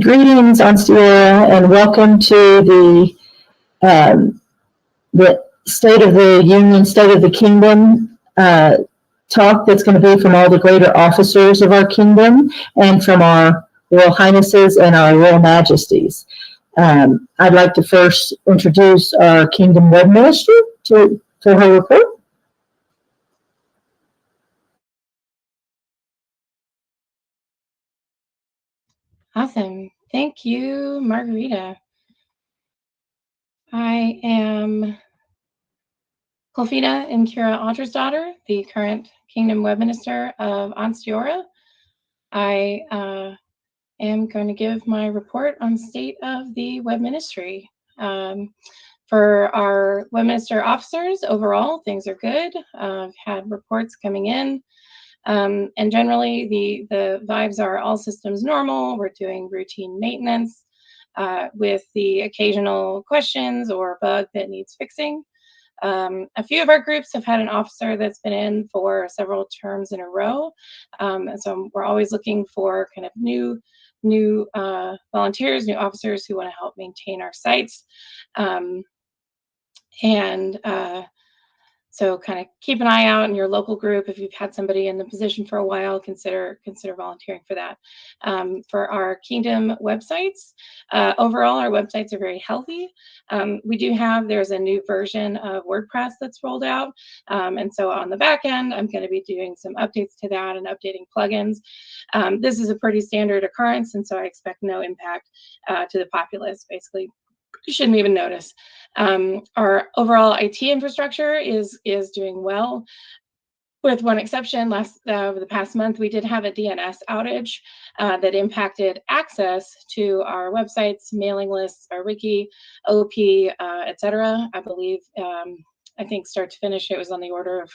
Greetings, Ansteorra, and welcome to the State of the Union, State of the Kingdom talk that's going to be from all the greater officers of our kingdom and from our Royal Highnesses and our Royal Majesties. I'd like to first introduce our Kingdom Web Minister for her report. Awesome. Thank you, Margarita. I am Colfina Nkira Ottersdottir, the current Kingdom Web Minister of Ansteorra. I am going to give my report on state of the web ministry. For our web minister officers, overall, things are good. I've had reports coming in. And generally, the vibes are all systems normal. We're doing routine maintenance with the occasional questions or bug that needs fixing. A few of our groups have had an officer that's been in for several terms in a row. And so we're always looking for kind of new volunteers, new officers who want to help maintain our sites. So kind of keep an eye out in your local group. If you've had somebody in the position for a while, consider volunteering for that. For our Kingdom websites, overall, our websites are very healthy. There's a new version of WordPress that's rolled out. And so on the back end, I'm going to be doing some updates to that and updating plugins. This is a pretty standard occurrence, and so I expect no impact to the populace. Basically, you shouldn't even notice. Our overall IT infrastructure is doing well, with one exception. Over the past month, we did have a DNS outage that impacted access to our websites, mailing lists, our wiki, OP, etc. I believe, I think start to finish, it was on the order of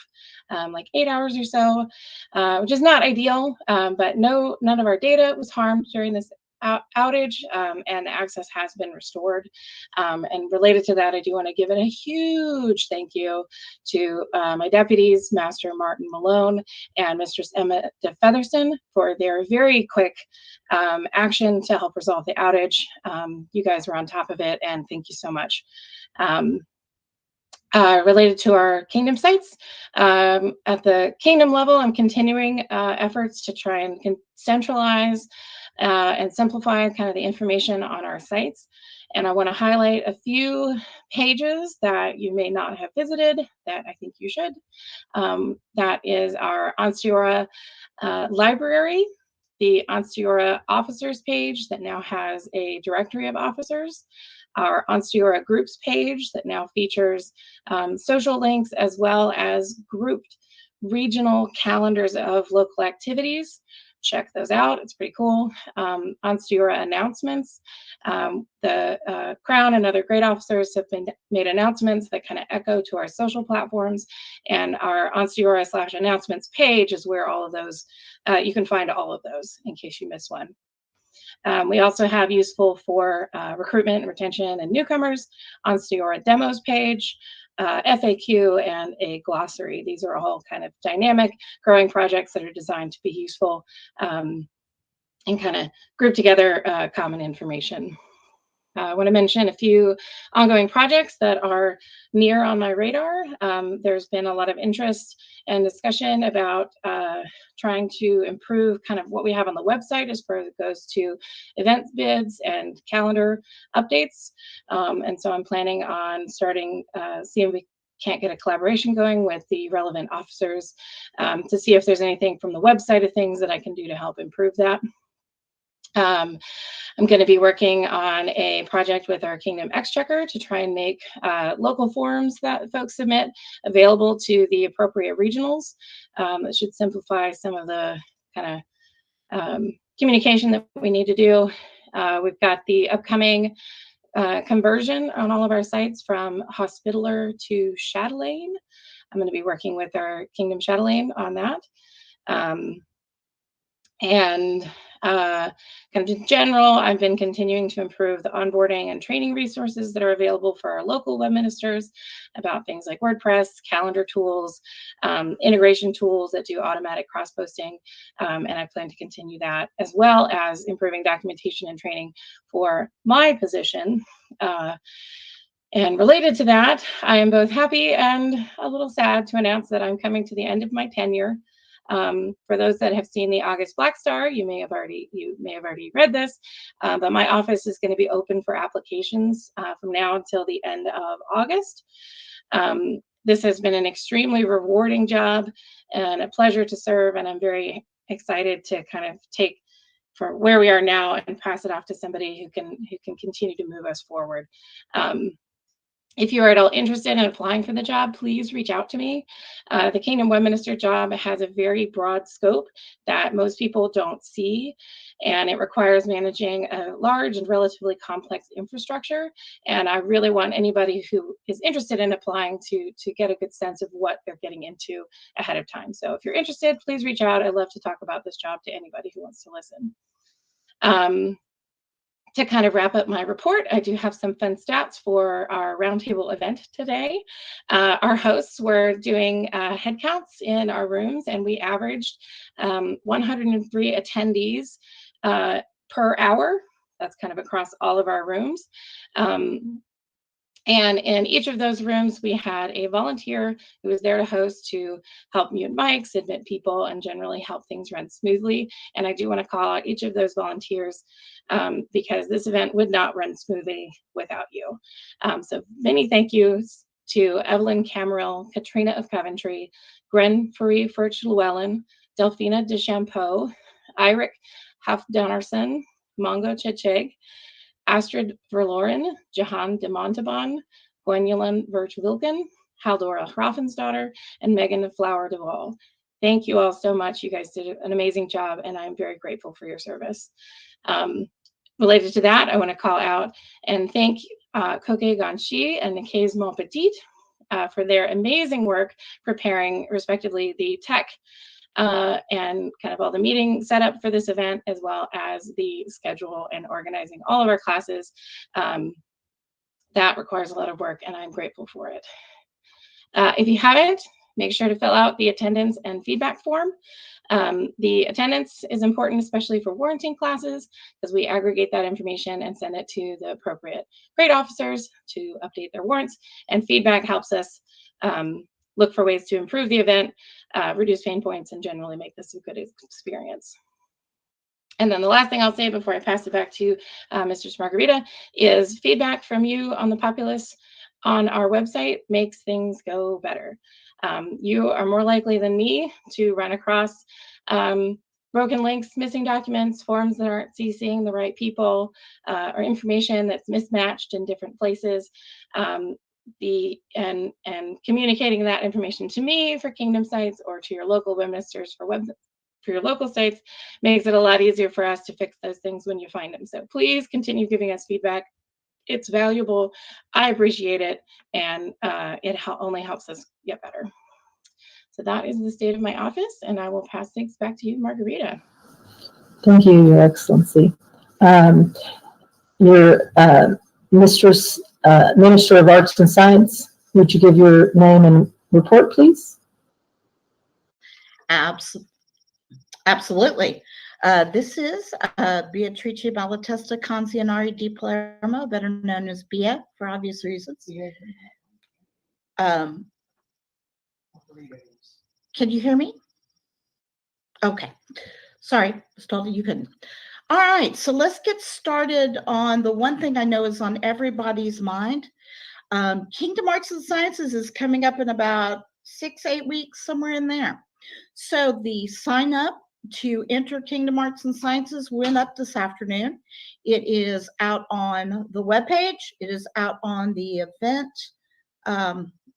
like 8 hours or so, which is not ideal, but none of our data was harmed during this outage, and access has been restored. And related to that, I do want to give it a huge thank you to my deputies, Master Martin Malone and Mistress Emma de Featherston, for their very quick action to help resolve the outage. You guys were on top of it, and thank you so much. Related to our Kingdom sites, at the Kingdom level, I'm continuing efforts to try and centralize and simplify kind of the information on our sites. And I want to highlight a few pages that you may not have visited that I think you should. That is our Ansteorra library, the Ansteorra officers page that now has a directory of officers, our Ansteorra groups page that now features social links as well as grouped regional calendars of local activities. Check those out. It's pretty cool. Ansteorra announcements. The Crown and other great officers have made announcements that kind of echo to our social platforms, and our Ansteorra/announcements page is where all of those, you can find all of those in case you miss one. We also have useful for recruitment, retention, and newcomers, Ansteorra demos page, FAQ, and a glossary. These are all kind of dynamic, growing projects that are designed to be useful and kind of group together common information. I want to mention a few ongoing projects that are near on my radar. There's been a lot of interest and discussion about trying to improve kind of what we have on the website as far as it goes to event bids and calendar updates. And so I'm planning on starting, seeing if we can't get a collaboration going with the relevant officers to see if there's anything from the website of things that I can do to help improve that. I'm going to be working on a project with our Kingdom Exchequer to try and make local forms that folks submit available to the appropriate regionals. It should simplify some of the kind of communication that we need to do. We've got the upcoming conversion on all of our sites from Hospitaller to Chatelaine. I'm going to be working with our Kingdom Chatelaine on that. And Kind of in general, I've been continuing to improve the onboarding and training resources that are available for our local web ministers about things like WordPress, calendar tools, integration tools that do automatic cross-posting, and I plan to continue that, as well as improving documentation and training for my position. And related to that, I am both happy and a little sad to announce that I'm coming to the end of my tenure. For those that have seen the August Black Star, you may have already read this, but my office is going to be open for applications from now until the end of August. This has been an extremely rewarding job and a pleasure to serve, and I'm very excited to kind of take for where we are now and pass it off to somebody who can continue to move us forward. If you are at all interested in applying for the job, please reach out to me. The Kingdom Web Minister job has a very broad scope that most people don't see, and it requires managing a large and relatively complex infrastructure. And I really want anybody who is interested in applying to get a good sense of what they're getting into ahead of time. So if you're interested, please reach out. I'd love to talk about this job to anybody who wants to listen. To kind of wrap up my report, I do have some fun stats for our roundtable event today. Our hosts were doing head counts in our rooms, and we averaged 103 attendees per hour. That's kind of across all of our rooms. And in each of those rooms, we had a volunteer who was there to host, to help mute mics, admit people, and generally help things run smoothly. And I do want to call out each of those volunteers because this event would not run smoothly without you. So many thank yous to Evelyn Camerill, Katrina of Coventry, Gren Farie Furch Llewellyn, Delphina DeChampeau, Eirik Hafdunarson, Mongo Checheg, Astrid Verloren, Jahan de Montalban, Gwendolen Virch-Wilken, Haldora Raffensdottir, and Megan Flower Duvall. Thank you all so much. You guys did an amazing job, and I'm very grateful for your service. Related to that, I want to call out and thank Koke Ganshi and Nikaze Montpetit for their amazing work preparing, respectively, the tech and kind of all the meeting setup for this event, as well as the schedule and organizing all of our classes. That requires a lot of work, and I'm grateful for it. If you haven't, make sure to fill out the attendance and feedback form. The attendance is important, especially for warranting classes, because we aggregate that information and send it to the appropriate grade officers to update their warrants, and feedback helps us look for ways to improve the event, reduce pain points, and generally make this a good experience. And then the last thing I'll say before I pass it back to Mistress Margarita is feedback from you on the populace on our website makes things go better. You are more likely than me to run across broken links, missing documents, forms that aren't CCing the right people, or information that's mismatched in different places. And communicating that information to me for Kingdom sites or to your local web ministers for your local sites makes it a lot easier for us to fix those things when you find them. So please continue giving us feedback. It's valuable. I appreciate it, and it only helps us get better. So that is the state of my office, and I will pass things back to you, Margarita. Thank you, Your Excellency. Your Minister of Arts and Science, would you give your name and report, please? Absolutely. This is Beatrice Malatesta Canzianari di Palermo, better known as Bia for obvious reasons. Can you hear me? Okay. Sorry, I was told that you couldn't. All right, so let's get started on the one thing I know is on everybody's mind. Kingdom Arts and Sciences is coming up in about 6-8 weeks, somewhere in there. So the sign up to enter Kingdom Arts and Sciences went up this afternoon. It is out on the webpage. It is out on the event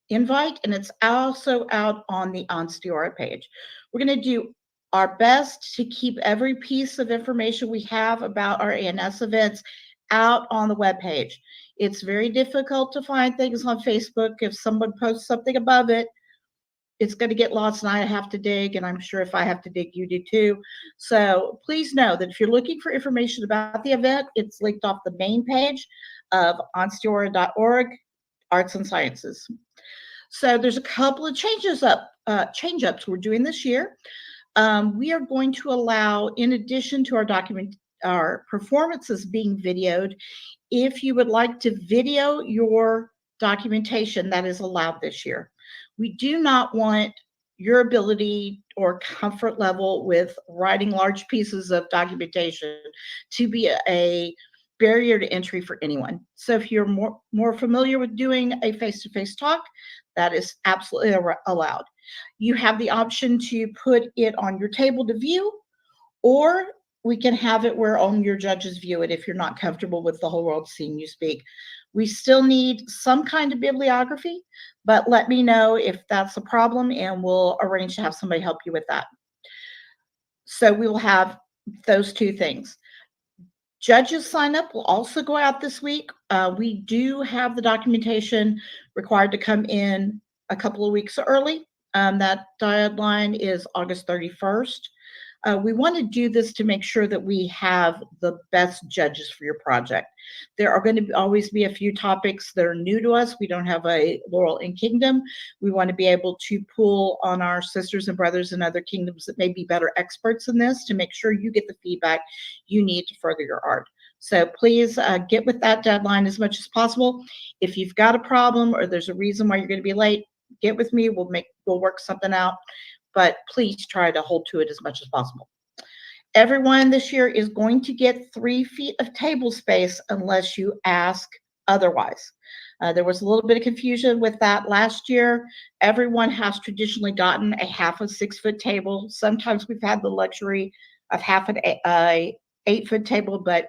invite, and it's also out on the Ansteorra page. We're going to do our best to keep every piece of information we have about our ANS events out on the webpage. It's very difficult to find things on Facebook. If someone posts something above it, it's going to get lost and I have to dig, and I'm sure if I have to dig, you do too. So please know that if you're looking for information about the event, it's linked off the main page of ansteorra.org, Arts and Sciences. So there's a couple of change-ups we're doing this year. We are going to allow, in addition to our performances being videoed, if you would like to video your documentation, that is allowed this year. We do not want your ability or comfort level with writing large pieces of documentation to be a barrier to entry for anyone. So if you're more familiar with doing a face-to-face talk, that is absolutely allowed. You have the option to put it on your table to view, or we can have it where only your judges view it if you're not comfortable with the whole world seeing you speak. We still need some kind of bibliography, but let me know if that's a problem and we'll arrange to have somebody help you with that. So we will have those two things. Judges sign up will also go out this week. We do have the documentation required to come in a couple of weeks early. That deadline is August 31st. We want to do this to make sure that we have the best judges for your project. There are going to always be a few topics that are new to us. We don't have a Laurel and Kingdom. We want to be able to pull on our sisters and brothers in other kingdoms that may be better experts in this to make sure you get the feedback you need to further your art. So please get with that deadline as much as possible. If you've got a problem or there's a reason why you're going to be late, get with me. We'll work something out. But please try to hold to it as much as possible. Everyone this year is going to get 3 feet of table space unless you ask otherwise. There was a little bit of confusion with that last year. Everyone has traditionally gotten a half a 6-foot table. Sometimes we've had the luxury of half an 8-foot table, but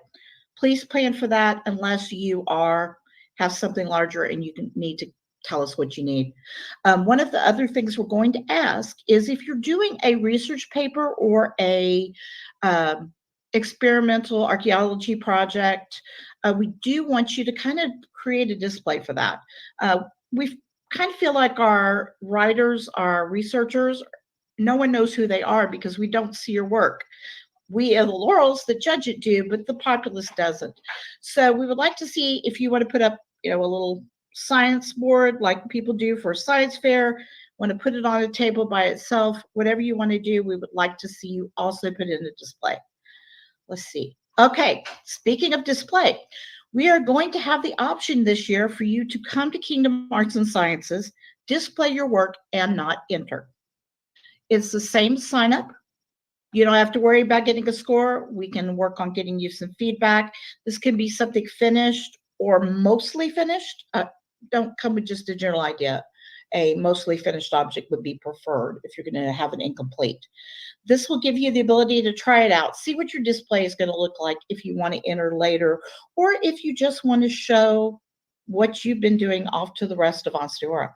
please plan for that unless you have something larger and you need to tell us what you need. One of the other things we're going to ask is if you're doing a research paper or a experimental archaeology project, we do want you to kind of create a display for that. We kind of feel like our writers, our researchers, no one knows who they are because we don't see your work. We are the Laurels that judge it do, but the populace doesn't. So we would like to see if you want to put up, a little science board like people do for a science fair, want to put it on a table by itself, whatever you want to do, we would like to see you also put it in a display. Let's see. Okay, speaking of display, we are going to have the option this year for you to come to Kingdom Arts and Sciences, display your work, and not enter. It's the same sign up. You don't have to worry about getting a score. We can work on getting you some feedback. This can be something finished or mostly finished. Don't come with just a general idea. A mostly finished object would be preferred if you're going to have an incomplete. This will give you the ability to try it out, see what your display is going to look like if you want to enter later, or if you just want to show what you've been doing off to the rest of Ansteorra.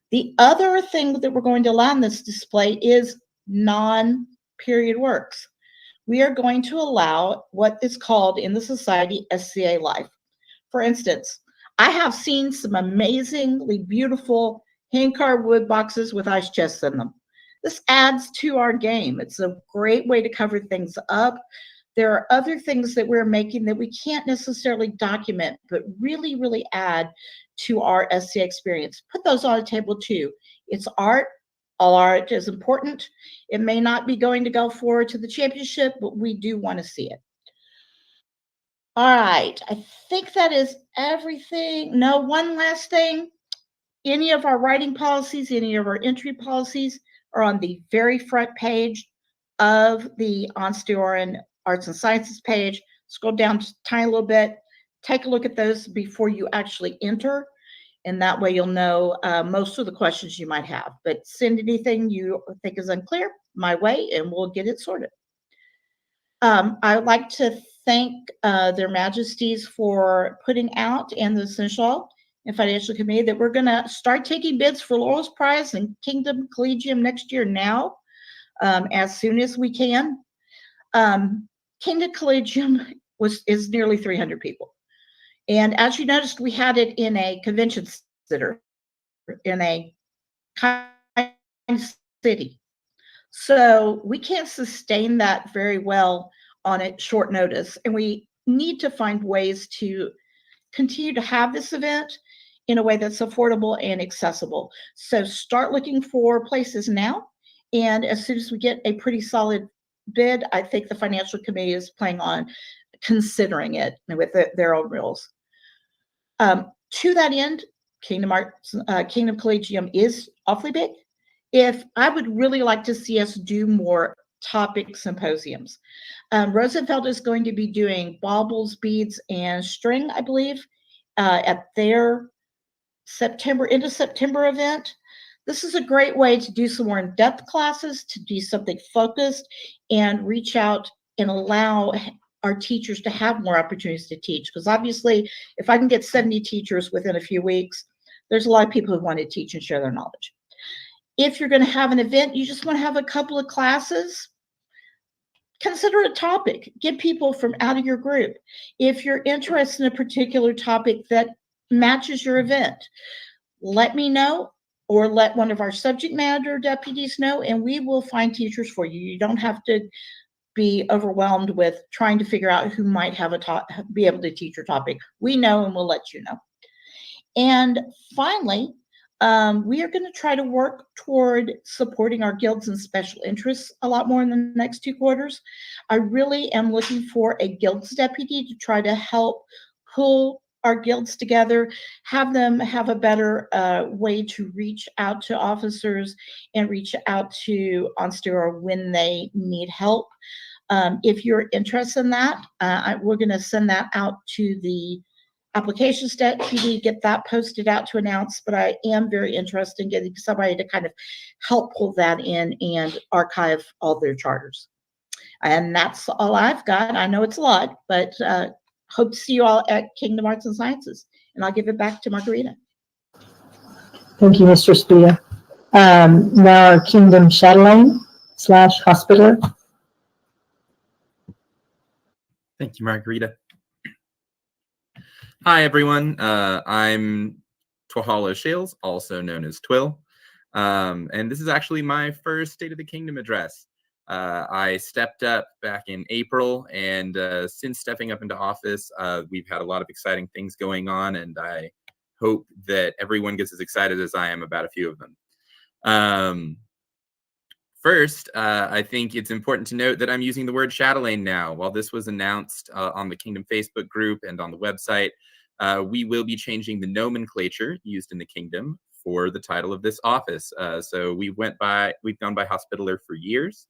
The other thing that we're going to allow in this display is non-period works. We are going to allow what is called in the society SCA life. For instance, I have seen some amazingly beautiful hand-carved wood boxes with ice chests in them. This adds to our game. It's a great way to cover things up. There are other things that we're making that we can't necessarily document, but really, really add to our SCA experience. Put those on a table too. It's art. All art is important. It may not be going to go forward to the championship, but we do want to see it. All right, I think that is everything. No, one last thing. Any of our writing policies, any of our entry policies are on the very front page of the Ansteorra Arts and Sciences page. Scroll down just a tiny little bit. Take a look at those before you actually enter, and that way you'll know most of the questions you might have. But send anything you think is unclear my way, and we'll get it sorted. I would like to thank their majesties for putting out, and the Seneschal and Financial Committee, that we're going to start taking bids for Laurel's Prize and Kingdom Collegium next year now, as soon as we can. Kingdom Collegium is nearly 300 people. And as you noticed, we had it in a convention center, in a kind city. So we can't sustain that very well on a short notice. And we need to find ways to continue to have this event in a way that's affordable and accessible. So start looking for places now. And as soon as we get a pretty solid bid, I think the financial committee is planning on considering it with their own rules. To that end, Kingdom Collegium is awfully big. If I would really like to see us do more topic symposiums. Roosevelt is going to be doing baubles, beads, and string, I believe, at their end of September event. This is a great way to do some more in-depth classes, to do something focused, and reach out and allow our teachers to have more opportunities to teach. Because obviously, if I can get 70 teachers within a few weeks, there's a lot of people who want to teach and share their knowledge. If you're going to have an event, you just want to have a couple of classes, consider a topic. Get people from out of your group. If you're interested in a particular topic that matches your event, let me know or let one of our subject matter deputies know, and we will find teachers for you. You don't have to be overwhelmed with trying to figure out who might have be able to teach your topic. We know, and we'll let you know. And finally, we are going to try to work toward supporting our guilds and special interests a lot more in the next 2 quarters. I really am looking for a guilds deputy to try to help pull our guilds together, have them have a better way to reach out to officers and reach out to Ansteorra when they need help. If you're interested in that, we're going to send that out to the applications deputy, get that posted out to announce, but I am very interested in getting somebody to kind of help pull that in and archive all their charters. And that's all I've got. I know it's a lot, but hope to see you all at Kingdom Arts and Sciences. And I'll give it back to Margarita. Thank you, Mr. Spia. Now our Kingdom Chatelaine / Hospitaller. Thank you, Margarita. Hi, everyone. I'm Twahalo Shales, also known as Twill. And this is actually my first State of the Kingdom address. I stepped up back in April, and since stepping up into office, we've had a lot of exciting things going on, and I hope that everyone gets as excited as I am about a few of them. First, I think it's important to note that I'm using the word chatelaine now. While this was announced on the Kingdom Facebook group and on the website, we will be changing the nomenclature used in the Kingdom for the title of this office. So we've gone by Hospitaller for years.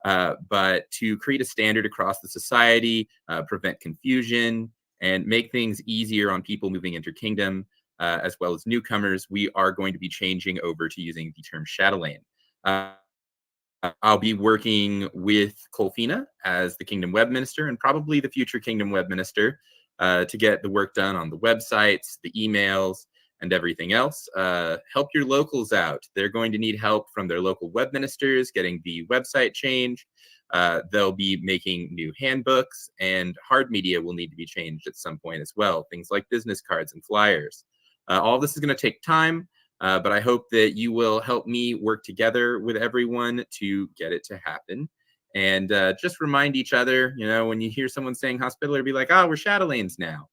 But to create a standard across the society, prevent confusion, and make things easier on people moving into Kingdom, as well as newcomers, we are going to be changing over to using the term chatelaine. I'll be working with Colfina as the Kingdom Web Minister and probably the future Kingdom Web Minister to get the work done on the websites, the emails, and everything else. Help your locals out. They're going to need help from their local web ministers getting the website changed. They'll be making new handbooks, and hard media will need to be changed at some point as well. Things like business cards and flyers. All this is going to take time, but I hope that you will help me work together with everyone to get it to happen. And just remind each other, you know, when you hear someone saying Hospitaller, be like, oh, we're chatelaines now.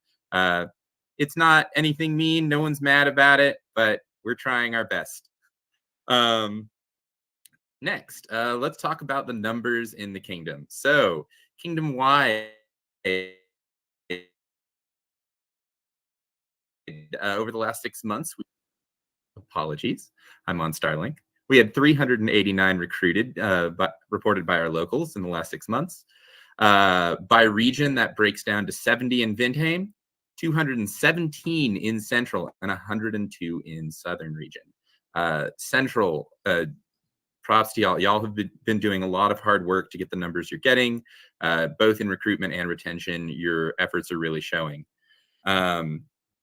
It's not anything mean. No one's mad about it, but we're trying our best. Next, let's talk about the numbers in the Kingdom. So, Kingdom-wide, over the last 6 months, apologies, I'm on Starlink. We had 389 recruited, reported by our locals in the last 6 months. By region, that breaks down to 70 in Vindheim, 217 in Central, and 102 in Southern region. Central, props to y'all. Y'all have been doing a lot of hard work to get the numbers you're getting, both in recruitment and retention. Your efforts are really showing.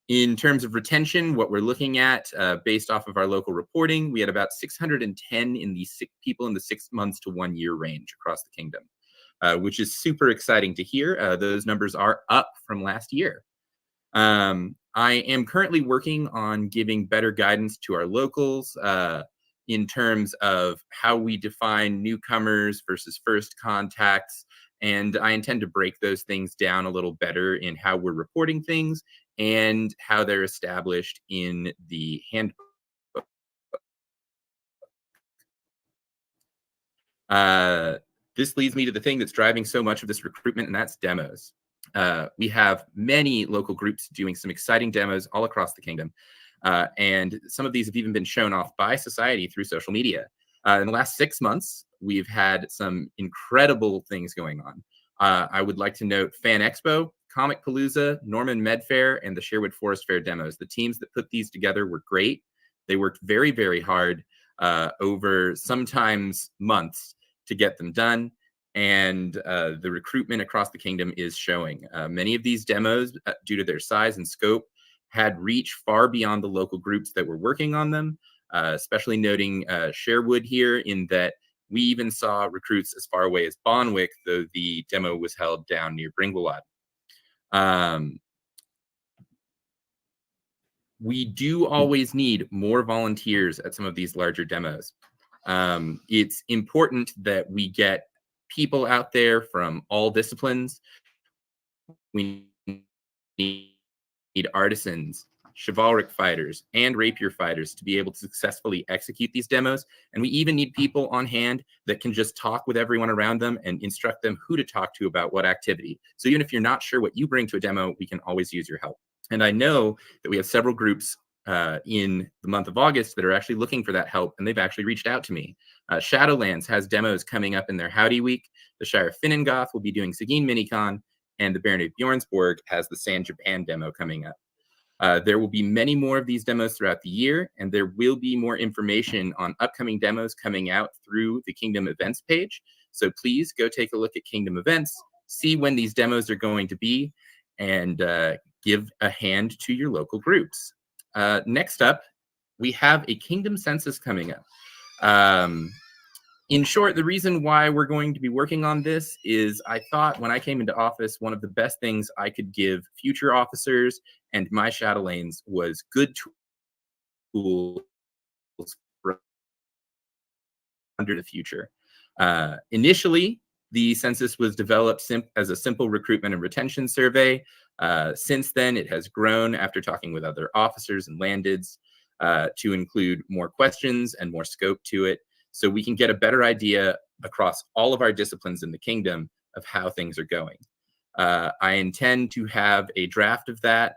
In terms of retention, what we're looking at, based off of our local reporting, we had about 610 in the people in the 6 months to 1 year range across the Kingdom, which is super exciting to hear. Those numbers are up from last year. I am currently working on giving better guidance to our locals in terms of how we define newcomers versus first contacts. And I intend to break those things down a little better in how we're reporting things and how they're established in the handbook. This leads me to the thing that's driving so much of this recruitment, and that's demos. We have many local groups doing some exciting demos all across the kingdom. And some of these have even been shown off by society through social media. In the last 6 months, we've had some incredible things going on. I would like to note Fan Expo, Comic Palooza, Norman Med Fair, and the Sherwood Forest Fair demos. The teams that put these together were great. They worked very, very hard over sometimes months to get them done. And the recruitment across the kingdom is showing. Many of these demos, due to their size and scope, had reach far beyond the local groups that were working on them, especially noting Sherwood here, in that we even saw recruits as far away as Bonwick, though the demo was held down near Bringwellad. We do always need more volunteers at some of these larger demos. It's important that we get people out there from all disciplines. We need artisans, chivalric fighters, and rapier fighters to be able to successfully execute these demos. And we even need people on hand that can just talk with everyone around them and instruct them who to talk to about what activity. So even if you're not sure what you bring to a demo, we can always use your help. And I know that we have several groups in the month of August that are actually looking for that help, and they've actually reached out to me. Shadowlands has demos coming up in their Howdy Week. The Shire of Finnengoth will be doing Seguin Minicon, and the Baron of Bjornsborg has the San Japan demo coming up. There will be many more of these demos throughout the year, and there will be more information on upcoming demos coming out through the Kingdom Events page. So please go take a look at Kingdom Events, see when these demos are going to be, and give a hand to your local groups. Next up, we have a Kingdom Census coming up. In short, the reason why we're going to be working on this is I thought when I came into office, one of the best things I could give future officers and my chatelaines was good tools for under the future. Initially, the census was developed as a simple recruitment and retention survey. Since then, it has grown after talking with other officers and landids to include more questions and more scope to it, so we can get a better idea across all of our disciplines in the kingdom of how things are going. I intend to have a draft of that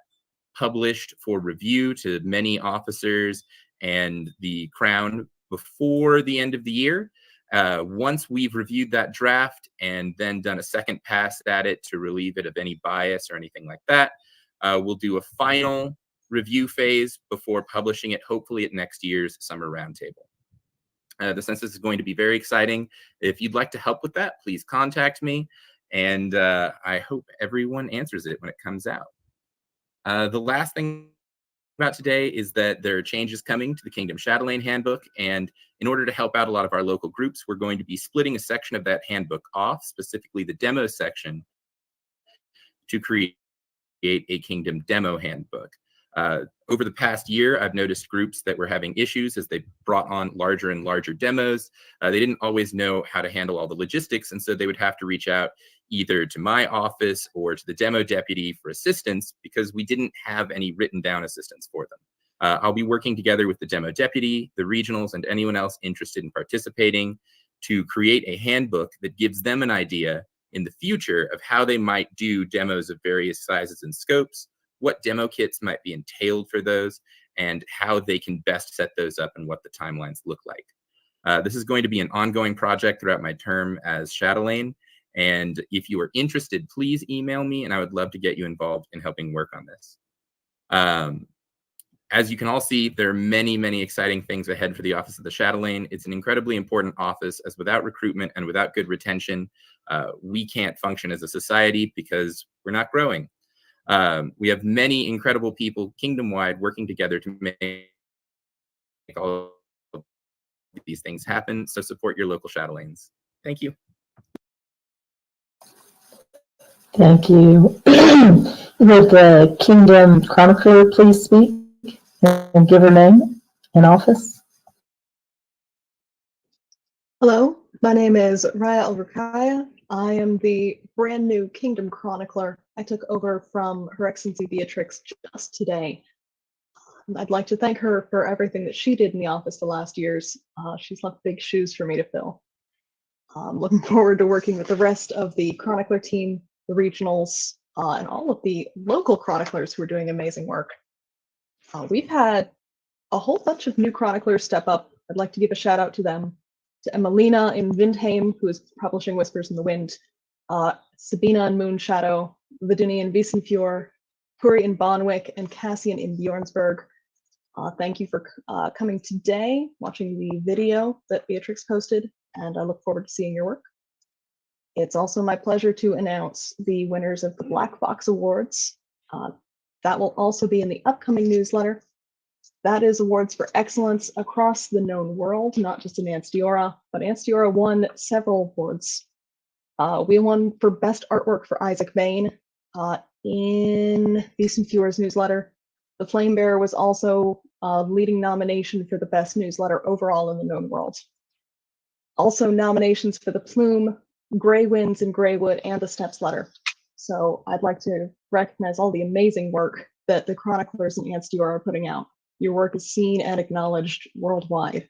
published for review to many officers and the Crown before the end of the year. Once we've reviewed that draft and then done a second pass at it to relieve it of any bias or anything like that, we'll do a final review phase before publishing it, hopefully at next year's summer roundtable. The census is going to be very exciting. If you'd like to help with that, please contact me, and I hope everyone answers it when it comes out. The last thing about today is that there are changes coming to the Kingdom Chatelaine Handbook, and in order to help out a lot of our local groups, we're going to be splitting a section of that handbook off, specifically the demo section, to create a Kingdom Demo Handbook. Over the past year, I've noticed groups that were having issues as they brought on larger and larger demos. They didn't always know how to handle all the logistics, and so they would have to reach out either to my office or to the demo deputy for assistance because we didn't have any written down assistance for them. I'll be working together with the demo deputy, the regionals, and anyone else interested in participating to create a handbook that gives them an idea in the future of how they might do demos of various sizes and scopes, what demo kits might be entailed for those, and how they can best set those up and what the timelines look like. This is going to be an ongoing project throughout my term as chatelaine, and if you are interested, please email me, and I would love to get you involved in helping work on this. As you can all see, there are many, many exciting things ahead for the Office of the Chatelaine. It's an incredibly important office, as without recruitment and without good retention, we can't function as a society because we're not growing. We have many incredible people kingdom-wide working together to make all of these things happen, so support your local chatelaines. Thank you. Thank you. Would the Kingdom Chronicler please speak and give her name and office? Hello, my name is Raya Al-Rukaya. I am the brand new Kingdom Chronicler. I took over from Her Excellency Beatrix just today. I'd like to thank her for everything that she did in the office the last years. She's left big shoes for me to fill. I'm looking forward to working with the rest of the Chronicler team, the regionals, and all of the local chroniclers who are doing amazing work. We've had a whole bunch of new chroniclers step up. I'd like to give a shout out to them. To Emelina in Windheim, who is publishing Whispers in the Wind, Sabina in Moonshadow, Viduni in Wiesenfjord, Puri in Bonwick, and Cassian in Bjornsburg. Thank you for coming today, watching the video that Beatrix posted, and I look forward to seeing your work. It's also my pleasure to announce the winners of the Black Box Awards. That will also be in the upcoming newsletter. That is awards for excellence across the known world, not just in Ansteorra, but Ansteorra won several awards. We won for Best Artwork for Isaac Bain in Wiesenfjord's newsletter. The Flame Bearer was also a leading nomination for the Best Newsletter overall in the known world. Also nominations for the Plume, Grey Winds in Greywood, and the Steps Letter. So I'd like to recognize all the amazing work that the chroniclers in Ansteorra are putting out. Your work is seen and acknowledged worldwide.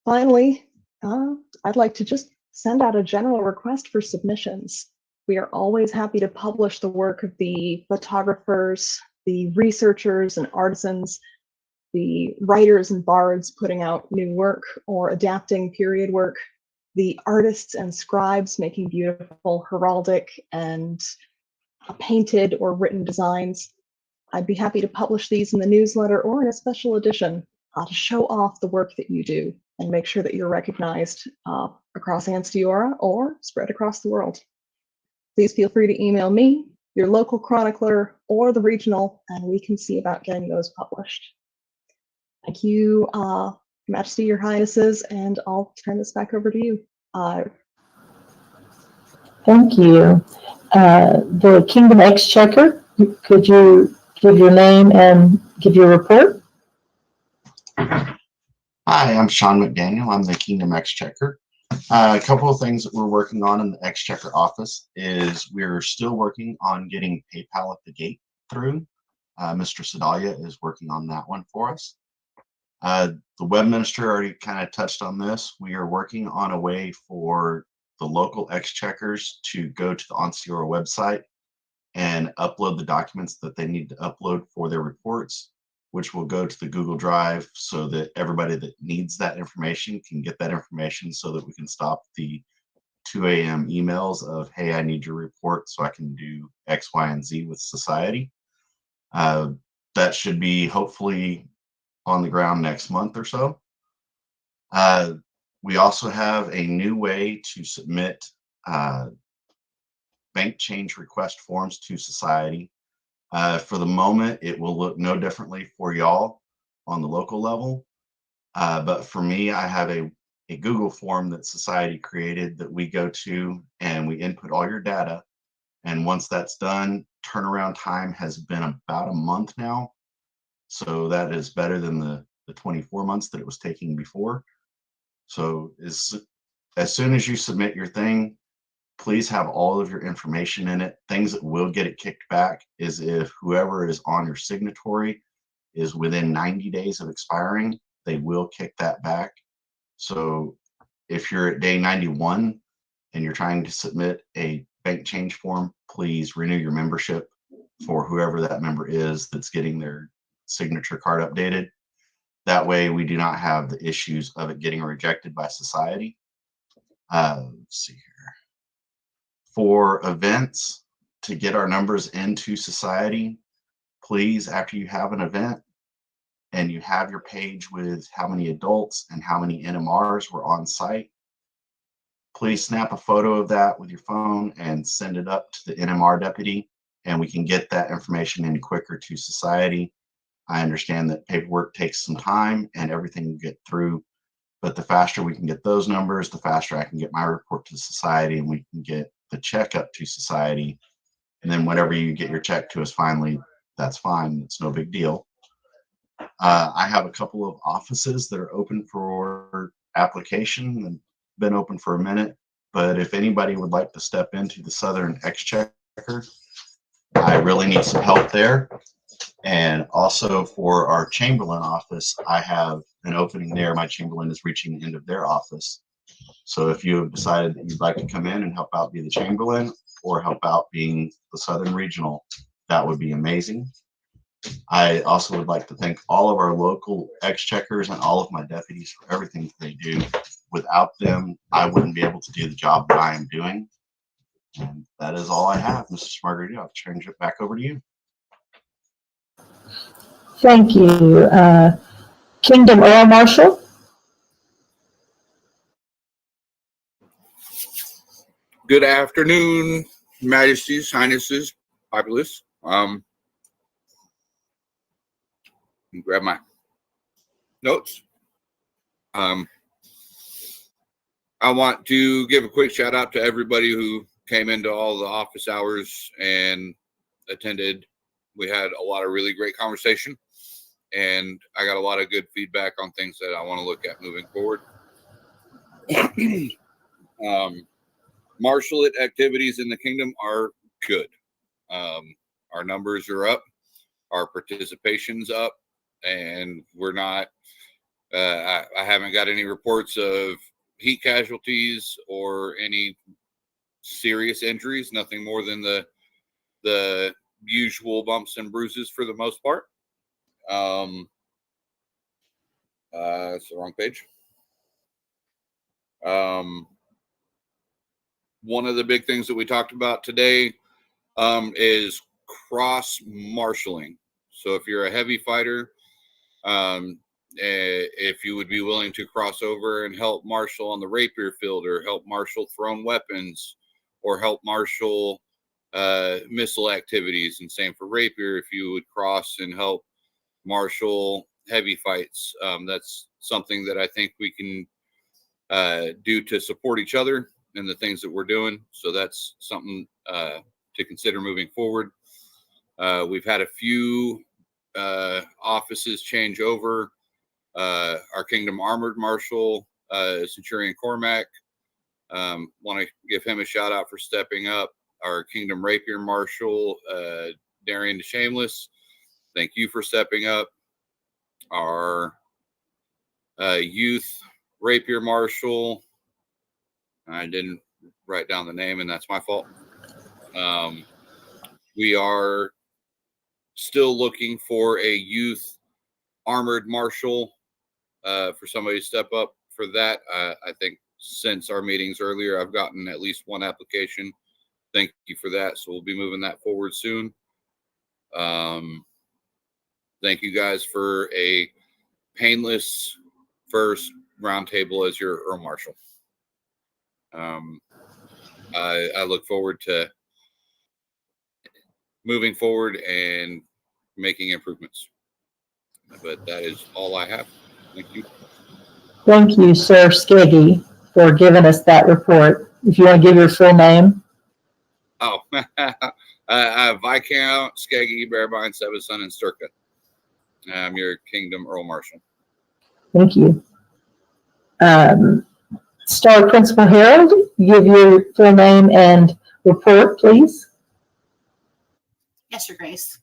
Finally, I'd like to just send out a general request for submissions. We are always happy to publish the work of the photographers, the researchers and artisans, the writers and bards putting out new work or adapting period work, the artists and scribes making beautiful heraldic and painted or written designs. I'd be happy to publish these in the newsletter or in a special edition to show off the work that you do and make sure that you're recognized across Ansteorra or spread across the world. Please feel free to email me, your local chronicler, or the regional, and we can see about getting those published. Thank you, Your Majesty, Your Highnesses, and I'll turn this back over to you. Thank you. The Kingdom Exchequer, could you give your name and give your report? Hi, I'm Sean McDaniel. I'm the Kingdom Exchequer. A couple of things that we're working on in the Exchequer office is we're still working on getting PayPal at the gate through. Mr. Sedalia is working on that one for us. The web minister already kind of touched on this. We are working on a way for the local exchequers to go to the Ansteorra website and upload the documents that they need to upload for their reports, which will go to the Google Drive so that everybody that needs that information can get that information so that we can stop the 2 a.m. emails of, hey, I need your report so I can do X, Y, and Z with society. That should be hopefully on the ground next month or so. We also have a new way to submit bank change request forms to society. For the moment, it will look no differently for y'all on the local level. But for me, I have a Google form that society created that we go to and we input all your data. And once that's done, turnaround time has been about a month now. So that is better than the 24 months that it was taking before. So as soon as you submit your thing, please have all of your information in it. Things that will get it kicked back is if whoever is on your signatory is within 90 days of expiring, they will kick that back. So if you're at day 91 and you're trying to submit a bank change form, please renew your membership for whoever that member is that's getting their signature card updated. That way we do not have the issues of it getting rejected by society. Let's see here. For events, to get our numbers into society, please, after you have an event and you have your page with how many adults and how many NMRs were on site, please snap a photo of that with your phone and send it up to the NMR deputy, and we can get that information in quicker to society. I understand that paperwork takes some time and everything will get through, but the faster we can get those numbers, the faster I can get my report to society and we can get the check up to society And then whenever you get your check to us finally, that's fine. It's no big deal. I have a couple of offices that are open for application and been open for a minute. But if anybody would like to step into the Southern Exchequer, I really need some help there. And also for our Chamberlain office, I have an opening there. My Chamberlain is reaching the end of their office. So if you have decided that you'd like to come in and help out be the Chamberlain or help out being the Southern Regional, that would be amazing. I also would like to thank all of our local exchequers and all of my deputies for everything that they do. Without them, I wouldn't be able to do the job that I am doing. And that is all I have, Mrs. Margarita. I'll turn it back over to you. Thank you. Kingdom Earl Marshal. Good afternoon, Majesties, Highnesses, Populace. Grab my notes. I want to give a quick shout out to everybody who came into all the office hours and attended. We had a lot of really great conversation, and I got a lot of good feedback on things that I want to look at moving forward. Marshallate activities in the kingdom are good. Our numbers are up, our participation's up, and we're not, I haven't got any reports of heat casualties or any serious injuries, nothing more than the usual bumps and bruises for the most part. It's the wrong page. One of the big things that we talked about today is cross marshaling. So if you're a heavy fighter, if you would be willing to cross over and help marshal on the rapier field, or help marshal thrown weapons, or help marshal missile activities, and same for rapier, if you would cross and help marshal heavy fights, that's something that I think we can do to support each other and the things that we're doing. So that's something to consider moving forward. We've had a few offices change over. Our Kingdom Armored Marshal, Centurion Cormac, want to give him a shout out for stepping up. Our Kingdom Rapier Marshal, Darian DeShameless, thank you for stepping up. Our Youth Rapier Marshal, I didn't write down the name, and that's my fault. We are still looking for a Youth Armored Marshal for somebody to step up for that. I think since our meetings earlier, I've gotten at least one application. Thank you for that. So we'll be moving that forward soon. Thank you guys for a painless first roundtable as your Earl Marshal. I look forward to moving forward and making improvements. But that is all I have. Thank you. Thank you, Sir Skeggy, for giving us that report. If you want to give your full name. Oh, Viscount Skeggy, Bearbine, Severson, and Sturka. I'm your Kingdom Earl Marshal. Thank you. Star Principal Harold, give your full name and report, please. Yes, Your Grace.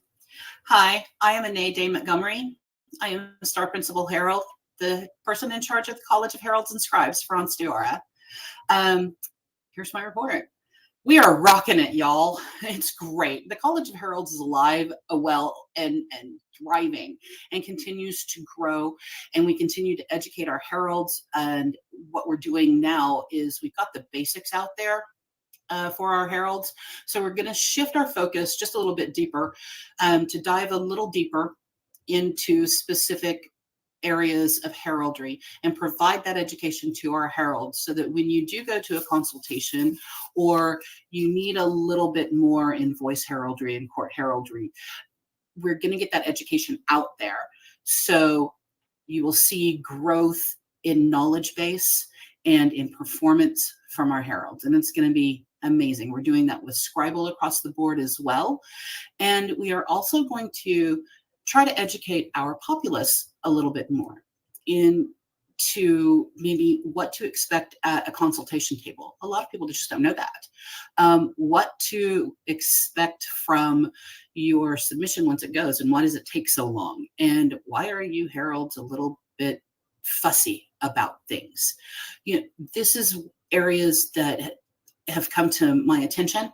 Hi, I am Anae Day Montgomery. I am Star Principal Harold, the person in charge of the College of Heralds and Scribes for Ansteorra. Here's my report. We are rocking it, y'all. It's great. The College of Heralds is alive, well, and thriving, and continues to grow. And we continue to educate our heralds. And what we're doing now is we've got the basics out there for our heralds. So we're going to shift our focus just a little bit deeper to dive a little deeper into specific areas of heraldry and provide that education to our heralds, so that when you do go to a consultation or you need a little bit more in voice heraldry and court heraldry, we're going to get that education out there. So you will see growth in knowledge base and in performance from our heralds. And it's going to be amazing. We're doing that with Scribble across the board as well. And we are also going to try to educate our populace a little bit more into maybe what to expect at a consultation table. A lot of people just don't know that. What to expect from your submission once it goes, and why does it take so long? And why are you heralds a little bit fussy about things? You know, this is areas that have come to my attention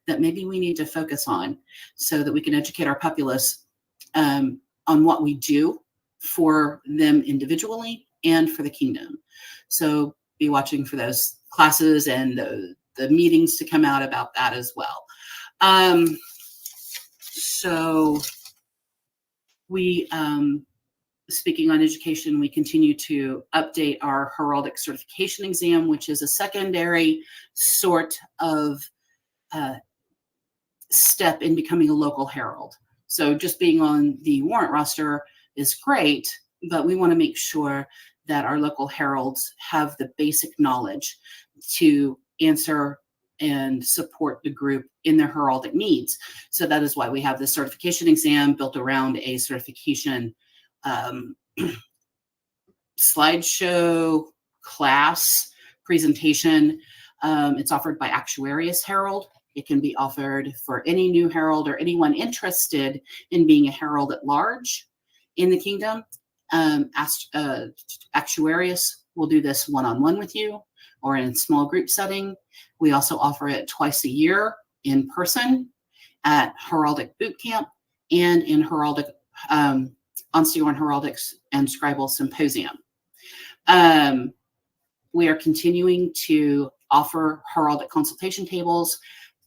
that maybe we need to focus on so that we can educate our populace on what we do for them individually and for the kingdom. So be watching for those classes and the meetings to come out about that as well. So we, speaking on education, we continue to update our heraldic certification exam, which is a secondary sort of step in becoming a local herald. So just being on the warrant roster is great, but we want to make sure that our local heralds have the basic knowledge to answer and support the group in their heraldic needs. So that is why we have this certification exam built around a certification slideshow class presentation. It's offered by Actuarius Herald. It can be offered for any new herald or anyone interested in being a herald at large in the kingdom. Actuarius will do this one-on-one with you or in a small group setting. We also offer it twice a year in person at Heraldic Boot Camp and in Heraldic Ansteorra Heraldics and Scribal Symposium. We are continuing to offer heraldic consultation tables,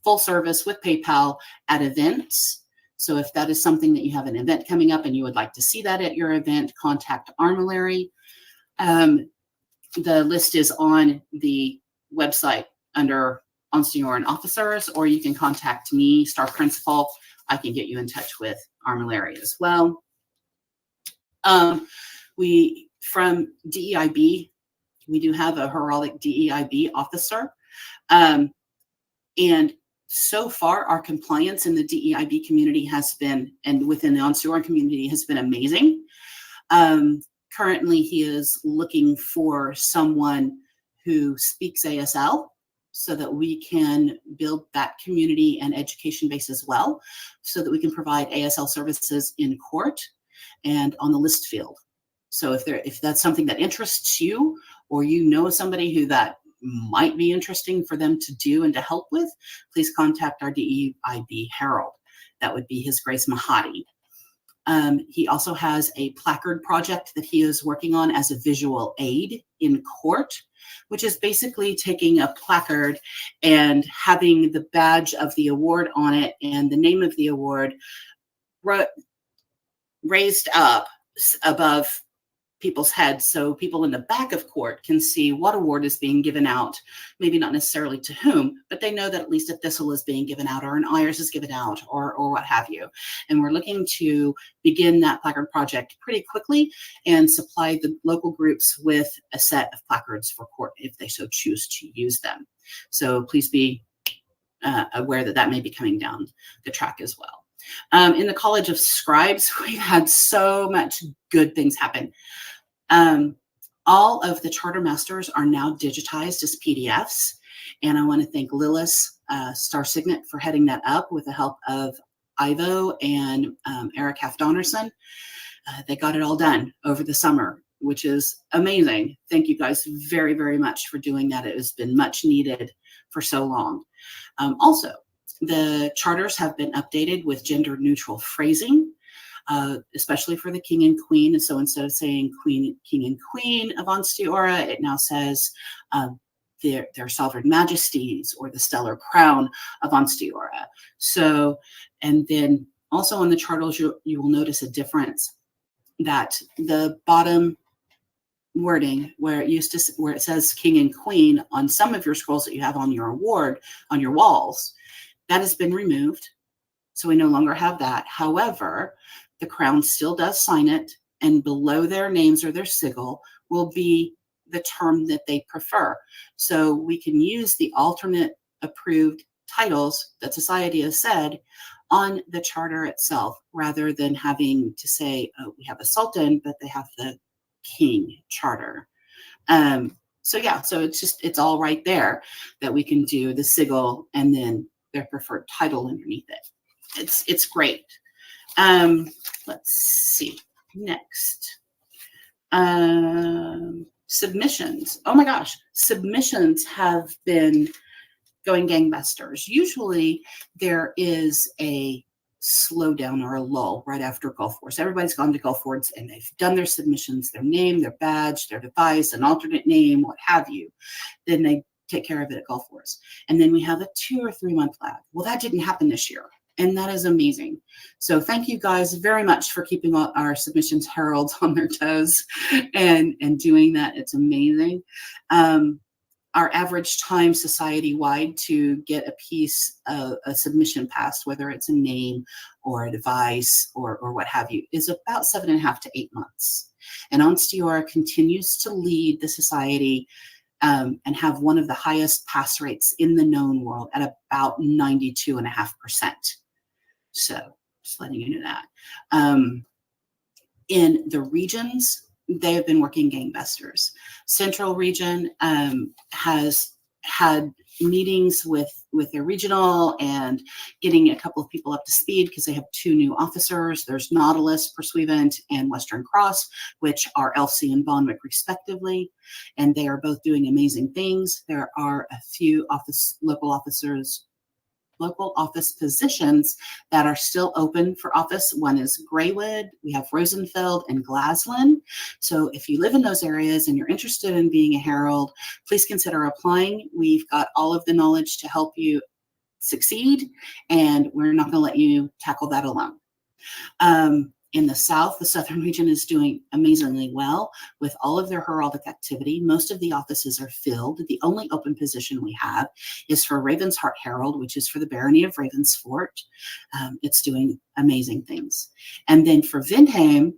full service with PayPal at events. So if that is something that you have an event coming up and you would like to see that at your event, contact Armillary. The list is on the website under Ansteorran officers, or you can contact me, Staff Principal. I can get you in touch with Armillary as well. We, from DEIB, we do have a heraldic DEIB officer. And so far, our compliance in the DEIB community has been, and within the Ansteorran community, has been amazing. Currently, he is looking for someone who speaks ASL so that we can build that community and education base as well, so that we can provide ASL services in court and on the list field. So if that's something that interests you, or you know somebody who that might be interesting for them to do and to help with, please contact our DEIB Herald. That would be His Grace Mahadi. He also has a placard project that he is working on as a visual aid in court, which is basically taking a placard and having the badge of the award on it and the name of the award raised up above people's heads, so people in the back of court can see what award is being given out, maybe not necessarily to whom, but they know that at least a Thistle is being given out or an Ayers is given out or what have you. And we're looking to begin that placard project pretty quickly and supply the local groups with a set of placards for court if they so choose to use them. So please be aware that that may be coming down the track as well. In the College of Scribes, we've had so much good things happen. All of the charter masters are now digitized as PDFs, and I want to thank Lilith Star Signet for heading that up with the help of Ivo and Eric Halfdonerson. They got it all done over the summer, which is amazing. Thank you guys very, very much for doing that. It has been much needed for so long. Also, the charters have been updated with gender neutral phrasing, especially for the king and queen. And so instead of saying king and queen of Ansteorra, it now says their sovereign majesties or the stellar crown of Ansteorra. So, and then also on the charters, you will notice a difference, that the bottom wording where it says king and queen on some of your scrolls that you have on your award on your walls, that has been removed. So we no longer have that. However, the crown still does sign it, and below their names or their sigil will be the term that they prefer. So we can use the alternate approved titles that society has said on the charter itself, rather than having to say, oh, we have a sultan, but they have the king charter. So yeah, so it's all right there that we can do the sigil and then their preferred title underneath it. It's great. Let's see, next. Submissions. Oh my gosh, submissions have been going gangbusters. Usually there is a slowdown or a lull right after Gulf Wars. Everybody's gone to Gulf Wars and they've done their submissions, their name, their badge, their device, an alternate name, what have you. Then they take care of it at Gulf Wars. And then we have a 2 or 3 month lag. Well, that didn't happen this year. And that is amazing. So thank you guys very much for keeping all our submissions heralds on their toes and doing that. It's amazing. Our average time society-wide to get a piece of a submission passed, whether it's a name or a device or what have you, is about 7.5 to 8 months. And Ansteorra continues to lead the society and have one of the highest pass rates in the known world at about 92.5%. So just letting you know that. In the regions, they have been working gangbusters. Central region has had meetings with their regional and getting a couple of people up to speed because they have 2 new officers. There's Nautilus, Pursuivant, and Western Cross, which are Elsie and Bonwick respectively, and they are both doing amazing things. There are a few local office positions that are still open for office. One is Graywood, we have Rosenfeld and Glaslyn. So if you live in those areas and you're interested in being a herald, please consider applying. We've got all of the knowledge to help you succeed, and we're not gonna let you tackle that alone. In the South, the Southern region is doing amazingly well with all of their heraldic activity. Most of the offices are filled. The only open position we have is for Ravensheart Herald, which is for the Barony of Ravensfort. It's doing amazing things. And then for Vindheim,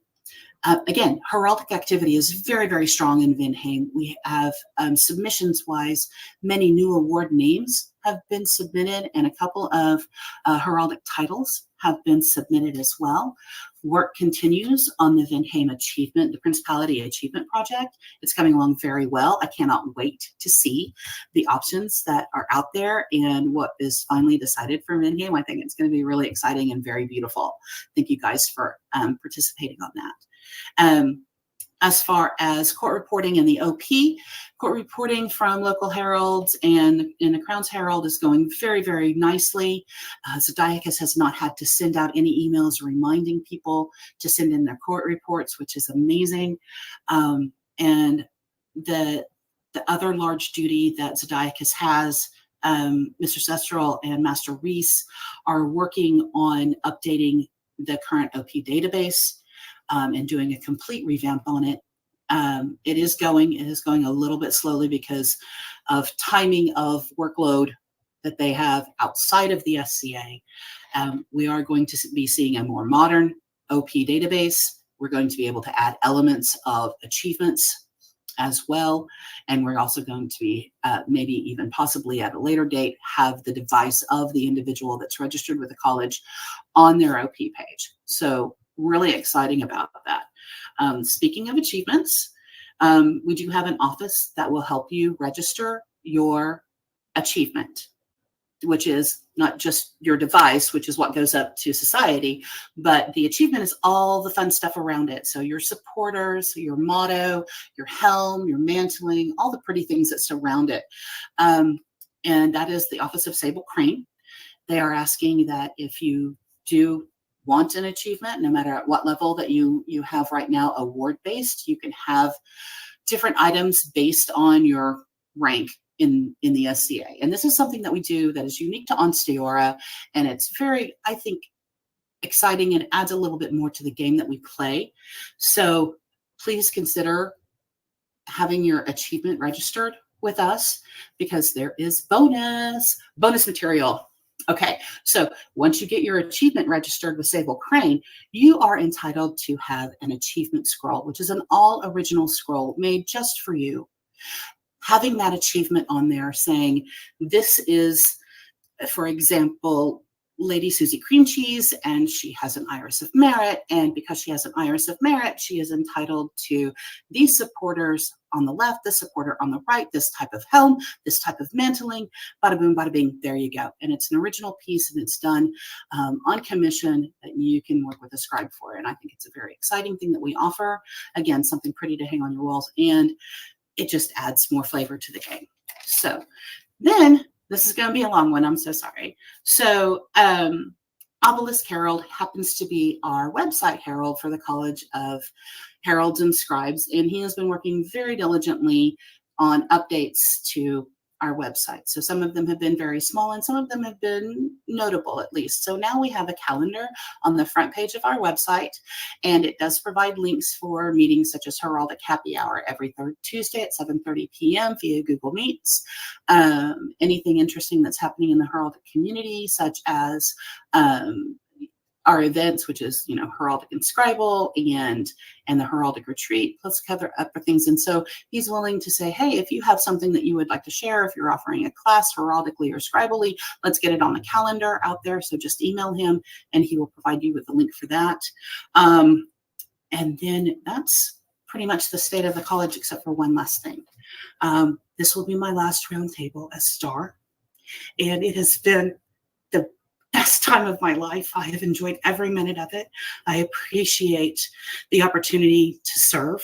again, heraldic activity is very, very strong in Vindheim. We have submissions-wise, many new award names have been submitted, and a couple of heraldic titles have been submitted as well. Work continues on the Vindheim Achievement, the Principality Achievement Project. It's coming along very well. I cannot wait to see the options that are out there and what is finally decided for Vindheim. I think it's going to be really exciting and very beautiful. Thank you guys for participating on that. As far as court reporting in the OP, court reporting from local heralds and in the Crown's Herald is going very, very nicely. Zodiacus has not had to send out any emails reminding people to send in their court reports, which is amazing. And the other large duty that Zodiacus has, Mr. Sestral and Master Reese are working on updating the current OP database. And doing a complete revamp on it. It is going a little bit slowly because of timing of workload that they have outside of the SCA. We are going to be seeing a more modern OP database. We're going to be able to add elements of achievements as well. And we're also going to be maybe even possibly at a later date have the device of the individual that's registered with the college on their OP page. So really exciting about that. Speaking of achievements, we do have an office that will help you register your achievement, which is not just your device, which is what goes up to society, but the achievement is all the fun stuff around it. So your supporters, your motto, your helm, your mantling, all the pretty things that surround it. And that is the Office of Sable Crane. They are asking that if you do want an achievement, no matter at what level that you have right now, award-based, you can have different items based on your rank in the SCA. And this is something that we do that is unique to Ansteorra, and it's very, I think, exciting and adds a little bit more to the game that we play. So please consider having your achievement registered with us because there is bonus material. Okay, so once you get your achievement registered with Sable Crane, you are entitled to have an achievement scroll, which is an all original scroll made just for you. having that achievement on there saying, this is, for example, Lady Susie Cream Cheese, and she has an Iris of Merit. And because she has an Iris of Merit, she is entitled to these supporters on the left, this supporter on the right, this type of helm, this type of mantling, bada boom, bada bing, there you go. And it's an original piece, and it's done on commission that you can work with a scribe for. And I think it's a very exciting thing that we offer. Again, something pretty to hang on your walls, and it just adds more flavor to the game. So then, this is going to be a long one. I'm so sorry. So Obelisk Herald happens to be our website herald for the College of Heralds and Scribes, and he has been working very diligently on updates to our website. So some of them have been very small, and some of them have been notable, at least. So now we have a calendar on the front page of our website, and it does provide links for meetings such as Heraldic Happy Hour every third Tuesday at 7:30 p.m. via Google Meets. Anything interesting that's happening in the heraldic community, such as our events, which is, Heraldic and Scribal and the Heraldic Retreat, plus other things. And so he's willing to say, hey, if you have something that you would like to share, if you're offering a class heraldically or scribally, let's get it on the calendar out there. So just email him and he will provide you with the link for that. And then that's pretty much the state of the college, except for one last thing. This will be my last roundtable as Star, and it has been the best time of my life. I have enjoyed every minute of it. I appreciate the opportunity to serve.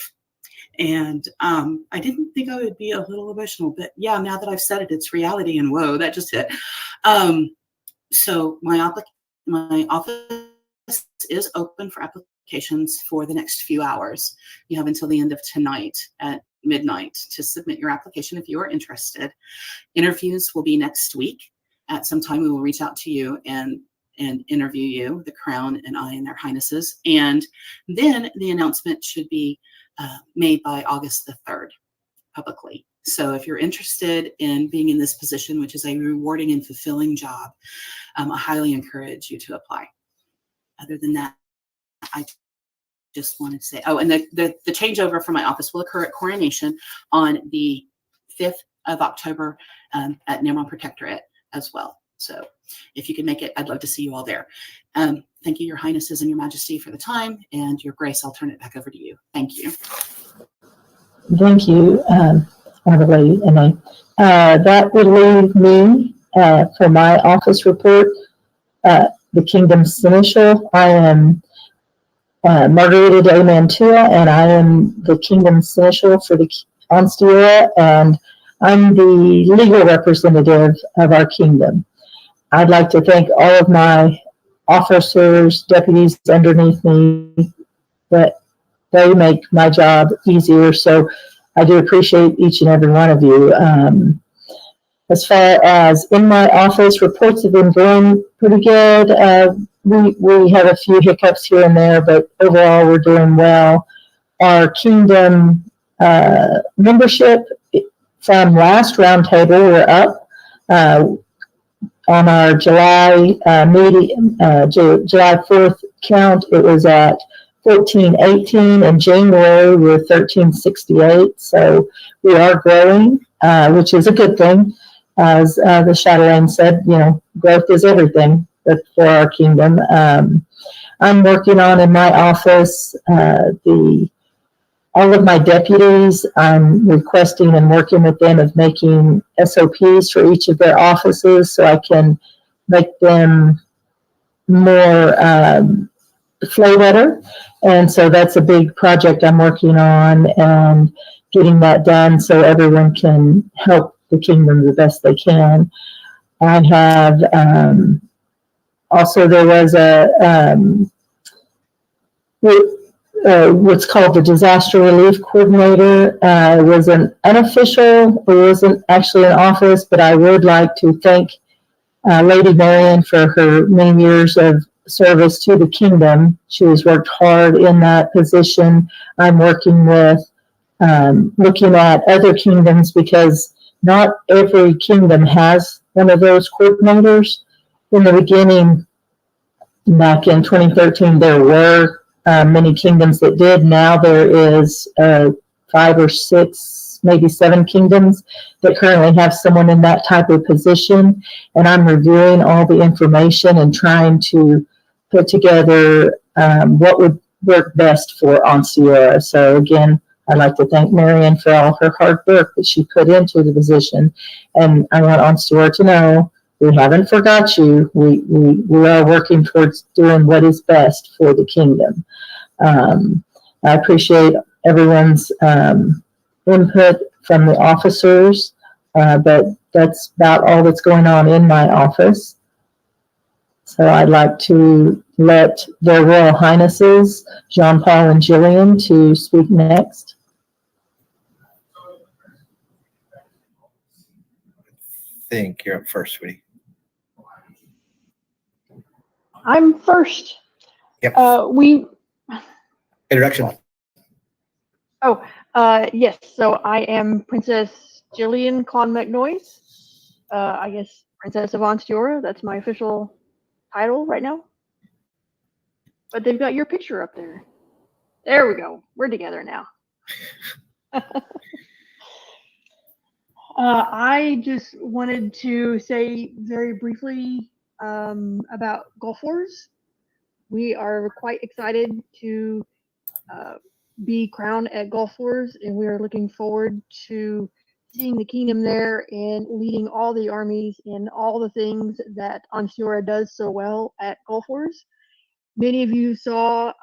And I didn't think I would be a little emotional, but yeah, now that I've said it, it's reality, and whoa, that just hit. So my office is open for applications for the next few hours. You have until the end of tonight at midnight to submit your application if you are interested. Interviews will be next week. At some time, we will reach out to you and interview you, the Crown and I and their Highnesses. And then the announcement should be made by August the 3rd publicly. So if you're interested in being in this position, which is a rewarding and fulfilling job, I highly encourage you to apply. Other than that, I just wanted to say, oh, and the changeover for my office will occur at coronation on the 5th of October at Namron Protectorate as well. So if you can make it, I'd love to see you all there. Thank you, Your Highnesses and Your Majesty, for the time, and Your Grace, I'll turn it back over to you. Thank you. Thank you, Honorable Emily. That would leave me for my office report, the Kingdom's Seneschal. I am Margarita de Mantua, and I am the Kingdom's Seneschal for the Ansteorra, and I'm the legal representative of our kingdom. I'd like to thank all of my officers, deputies underneath me, that they make my job easier. So I do appreciate each and every one of you. As far as in my office, reports have been going pretty good. We have a few hiccups here and there, but overall we're doing well. Our kingdom membership from last roundtable, we're up. On our July meeting, July 4th count, it was at 1418. In January, we're 1368. So we are growing, which is a good thing. As the Chatelaine said, growth is everything for our kingdom. I'm working on in my office all of my deputies. I'm requesting and working with them of making SOPs for each of their offices so I can make them more flow better. And so that's a big project I'm working on, and getting that done so everyone can help the kingdom the best they can. I have also, there was what's called the Disaster Relief Coordinator. It was an unofficial, it wasn't actually an office, but I would like to thank Lady Marian for her many years of service to the kingdom. She has worked hard in that position. I'm working with looking at other kingdoms, because not every kingdom has one of those coordinators. In the beginning, back in 2013, there were many kingdoms that did. Now there is 5 or 6, maybe 7 kingdoms that currently have someone in that type of position. And I'm reviewing all the information and trying to put together what would work best for Ansteorra. So again, I'd like to thank Marion for all her hard work that she put into the position. And I want Ansteorra to know we haven't forgot you. We are working towards doing what is best for the kingdom. I appreciate everyone's input from the officers, but that's about all that's going on in my office. So I'd like to let their Royal Highnesses, Jean-Paul and Jillian, to speak next. I think you're up first, sweetie. I'm first. Yep. Introduction. Yes. So I am Princess Jillian Con McNoise. I guess Princess of Ansteorra. That's my official title right now. But they've got your picture up there. There we go. We're together now. I just wanted to say very briefly about Gulf Wars. We are quite excited to be crowned at Gulf Wars, and we are looking forward to seeing the kingdom there and leading all the armies and all the things that Ansteorra does so well at Gulf Wars. Many of you saw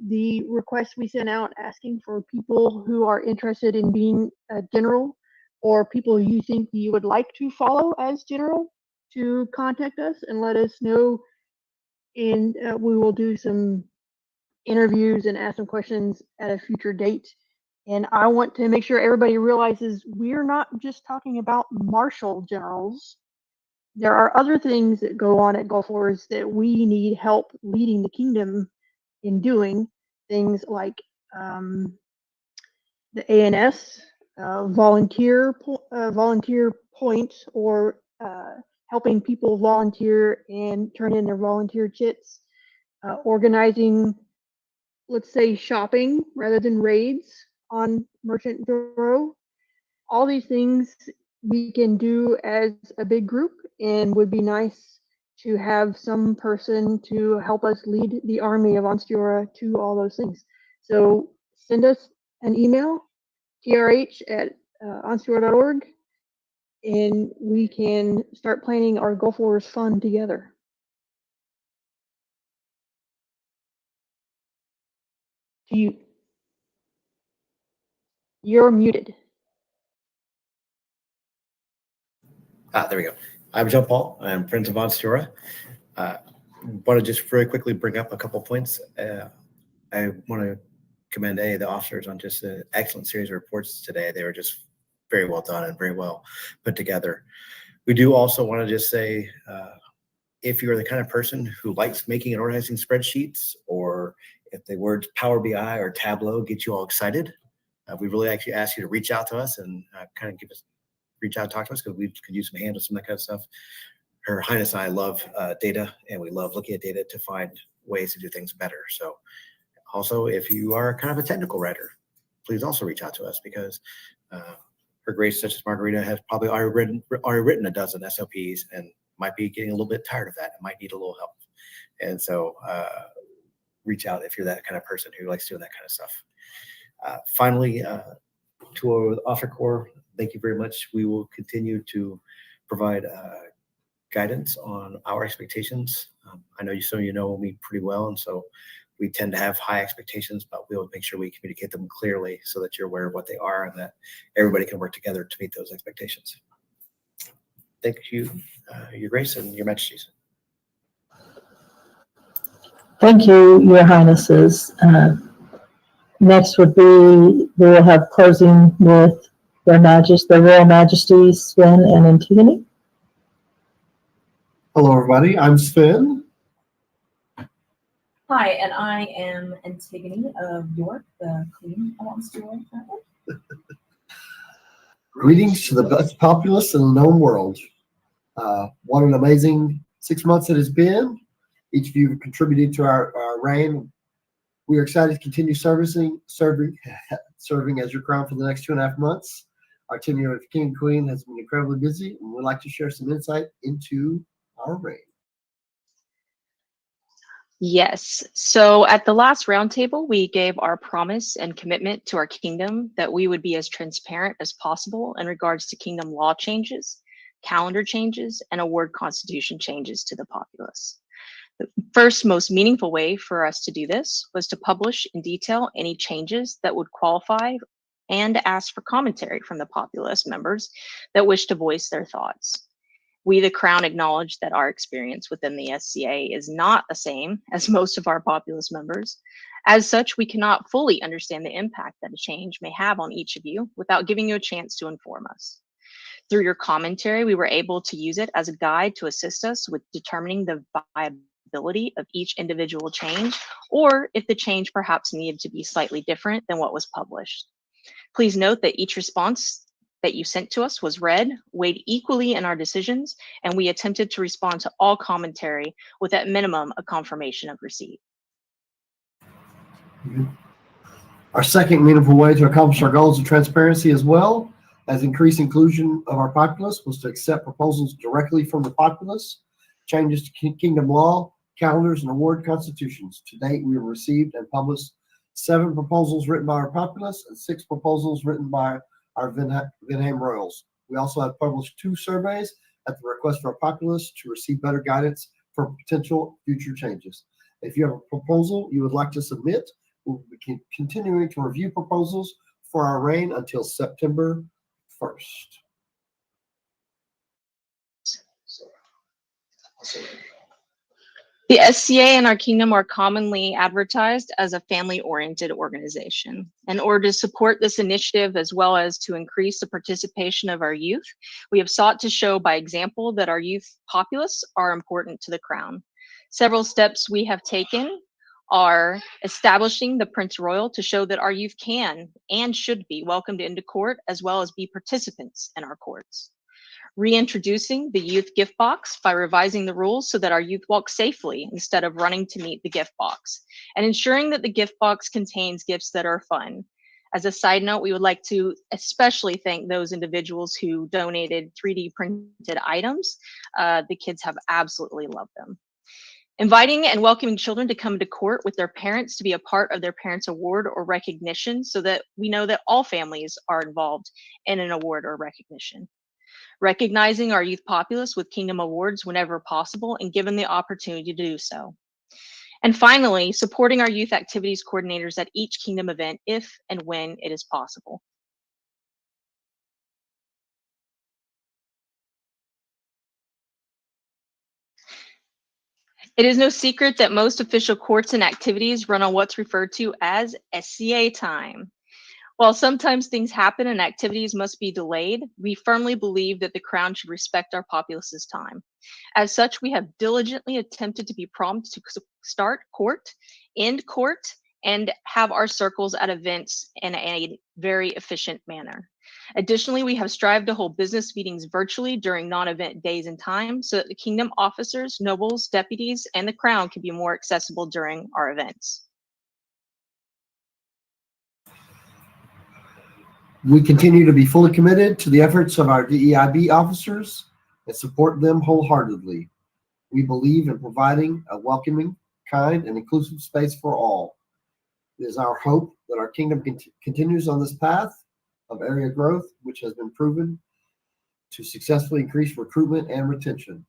the request we sent out asking for people who are interested in being a general or people you think you would like to follow as general to contact us and let us know. And we will do some interviews and ask some questions at a future date. And I want to make sure everybody realizes we're not just talking about martial generals. There are other things that go on at Gulf Wars that we need help leading the kingdom in doing. Things like the ANS, volunteer points, or helping people volunteer and turn in their volunteer chits, organizing, let's say, shopping rather than raids on Merchant Bureau. All these things we can do as a big group, and would be nice to have some person to help us lead the army of Ansteorra to all those things. So send us an email, trh@ansteorra.org, and we can start planning our Gulf Wars fun together. You're muted. There we go. I'm Jean-Paul. I'm Prince of Ansteorra. Want to just very quickly bring up a couple points. I want to commend the officers on just an excellent series of reports today. They were just very well done and very well put together. We do also want to just say, if you're the kind of person who likes making and organizing spreadsheets, or if the words Power BI or Tableau get you all excited, we really actually ask you to reach out to us and kind of reach out and talk to us, because we could use some hands on some of that kind of stuff. Her Highness and I love data, and we love looking at data to find ways to do things better. So also, if you are kind of a technical writer, please also reach out to us, because Her Grace, such as Margarita, has probably already written a dozen SOPs and might be getting a little bit tired of that and might need a little help. And so reach out if you're that kind of person who likes doing that kind of stuff. Finally, to our Officer Corps, thank you very much. We will continue to provide guidance on our expectations. I know some of you know me pretty well, and so we tend to have high expectations, but we'll make sure we communicate them clearly so that you're aware of what they are and that everybody can work together to meet those expectations. Thank you, Your Grace and Your Majesties. Thank you, Your Highnesses. Next would be, we will have closing with their Royal Majesties, Sven and Antigone. Hello, everybody. I'm Sven. Hi, and I am Antigone of York, the Queen of Ansteorra. Greetings to the best populace in the known world. What an amazing 6 months it has been. Each of you have contributed to our reign. We are excited to continue serving as your crown for the next 2.5 months. Our tenure as King and Queen has been incredibly busy, and we'd like to share some insight into our reign. Yes. So at the last roundtable, we gave our promise and commitment to our kingdom that we would be as transparent as possible in regards to kingdom law changes, calendar changes, and award constitution changes to the populace. The first most meaningful way for us to do this was to publish in detail any changes that would qualify and ask for commentary from the populace members that wish to voice their thoughts. We, the Crown, acknowledge that our experience within the SCA is not the same as most of our populace members. As such, we cannot fully understand the impact that a change may have on each of you without giving you a chance to inform us. Through your commentary, we were able to use it as a guide to assist us with determining the viability of each individual change, or if the change perhaps needed to be slightly different than what was published. Please note that each response that you sent to us was read, weighed equally in our decisions, and we attempted to respond to all commentary with at minimum a confirmation of receipt. Our second meaningful way to accomplish our goals of transparency as well as increased inclusion of our populace was to accept proposals directly from the populace, changes to kingdom law, calendars, and award constitutions. To date, we have received and published 7 proposals written by our populace and 6 proposals written by our Vinham Royals. We also have published 2 surveys at the request of our populace to receive better guidance for potential future changes. If you have a proposal you would like to submit, we'll be continuing to review proposals for our reign until September 1st. The SCA and our kingdom are commonly advertised as a family-oriented organization. In order to support this initiative, as well as to increase the participation of our youth, we have sought to show by example that our youth populace are important to the Crown. Several steps we have taken are establishing the Prince Royal to show that our youth can and should be welcomed into court, as well as be participants in our courts. Reintroducing the youth gift box by revising the rules so that our youth walk safely instead of running to meet the gift box, and ensuring that the gift box contains gifts that are fun. As a side note, we would like to especially thank those individuals who donated 3D printed items. The kids have absolutely loved them. Inviting and welcoming children to come to court with their parents to be a part of their parents' award or recognition so that we know that all families are involved in an award or recognition. Recognizing our youth populace with Kingdom Awards whenever possible and given the opportunity to do so. And finally, supporting our youth activities coordinators at each Kingdom event if and when it is possible. It is no secret that most official courts and activities run on what's referred to as SCA time. While sometimes things happen and activities must be delayed, we firmly believe that the Crown should respect our populace's time. As such, we have diligently attempted to be prompt to start court, end court, and have our circles at events in a very efficient manner. Additionally, we have strived to hold business meetings virtually during non-event days and times so that the Kingdom officers, nobles, deputies, and the Crown can be more accessible during our events. We continue to be fully committed to the efforts of our DEIB officers and support them wholeheartedly. We believe in providing a welcoming, kind, and inclusive space for all. It is our hope that our kingdom continues on this path of area growth, which has been proven to successfully increase recruitment and retention.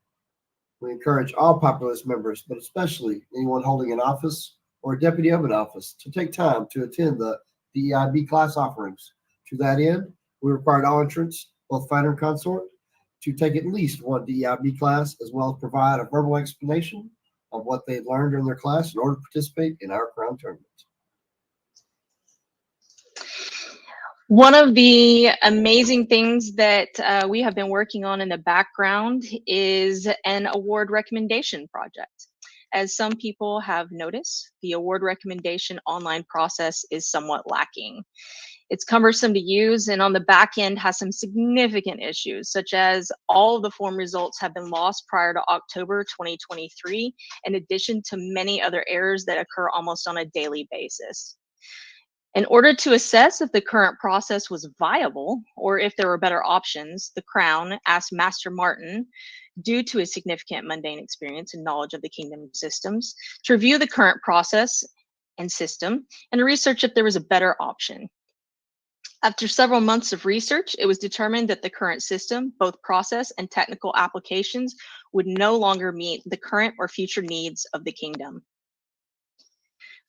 We encourage all populace members, but especially anyone holding an office or a deputy of an office, to take time to attend the DEIB class offerings. To that end, we required all entrants, both fighter and consort, to take at least one DEIB class, as well as provide a verbal explanation of what they learned during their class in order to participate in our Crown tournament. One of the amazing things that we have been working on in the background is an award recommendation project. As some people have noticed, the award recommendation online process is somewhat lacking. It's cumbersome to use, and on the back end has some significant issues, such as all of the form results have been lost prior to October 2023, in addition to many other errors that occur almost on a daily basis. In order to assess if the current process was viable or if there were better options, the Crown asked Master Martin, due to his significant mundane experience and knowledge of the kingdom systems, to review the current process and system and to research if there was a better option. After several months of research, it was determined that the current system, both process and technical applications, would no longer meet the current or future needs of the kingdom.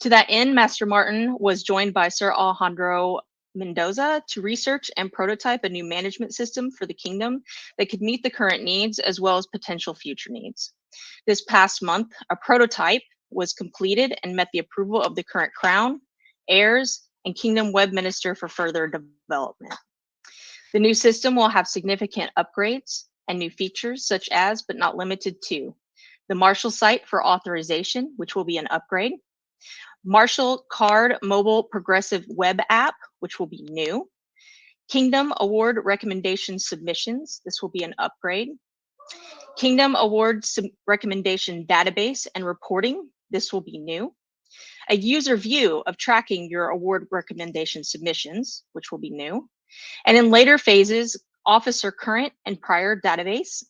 To that end, Master Martin was joined by Sir Alejandro Mendoza to research and prototype a new management system for the kingdom that could meet the current needs as well as potential future needs. This past month, a prototype was completed and met the approval of the current Crown, heirs, and Kingdom Web Minister for further development. The new system will have significant upgrades and new features such as, but not limited to, the Marshall site for authorization, which will be an upgrade, Marshall Card Mobile Progressive Web App, which will be new, Kingdom Award Recommendation Submissions, this will be an upgrade, Kingdom Award Recommendation Database and Reporting, this will be new, a user view of tracking your award recommendation submissions, which will be new, and in later phases, officer current and prior database,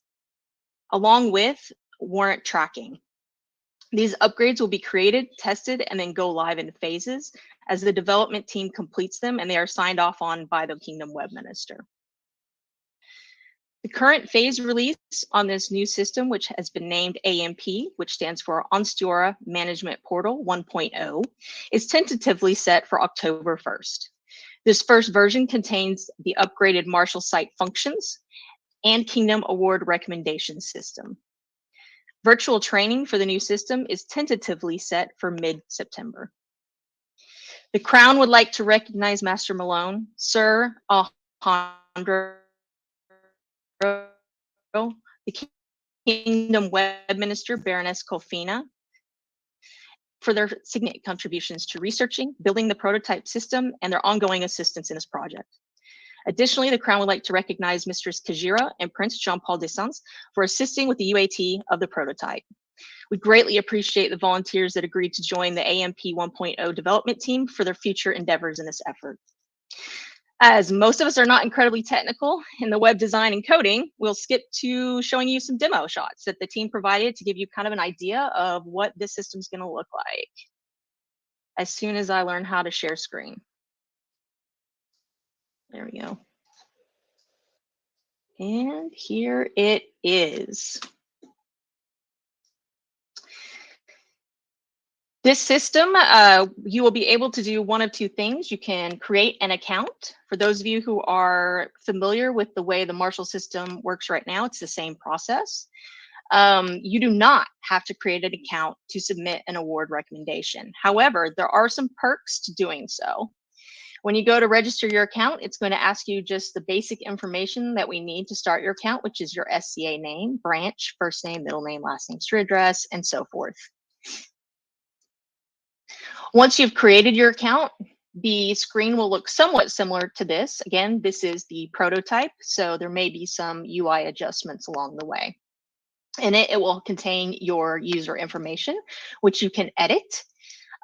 along with warrant tracking. These upgrades will be created, tested, and then go live in phases as the development team completes them and they are signed off on by the Kingdom Web Minister. The current phase release on this new system, which has been named AMP, which stands for Ansteorra Management Portal 1.0, is tentatively set for October 1st. This first version contains the upgraded Marshall site functions and Kingdom Award recommendation system. Virtual training for the new system is tentatively set for mid-September. The Crown would like to recognize Master Malone, Sir Alejandro, the Kingdom Web Minister, Baroness Colfina, for their significant contributions to researching, building the prototype system, and their ongoing assistance in this project. Additionally, the Crown would like to recognize Mistress Kajira and Prince Jean-Paul Descens for assisting with the UAT of the prototype. We greatly appreciate the volunteers that agreed to join the AMP 1.0 development team for their future endeavors in this effort. As most of us are not incredibly technical in the web design and coding, we'll skip to showing you some demo shots that the team provided to give you kind of an idea of what this system's going to look like as soon as I learn how to share screen. There we go. And here it is. This system, you will be able to do one of two things. You can create an account. For those of you who are familiar with the way the Marshall system works right now, it's the same process. You do not have to create an account to submit an award recommendation. However, there are some perks to doing so. When you go to register your account, it's going to ask you just the basic information that we need to start your account, which is your SCA name, branch, first name, middle name, last name, street address, and so forth. Once you've created your account, the screen will look somewhat similar to this. Again, this is the prototype, so there may be some UI adjustments along the way. In it, it will contain your user information, which you can edit.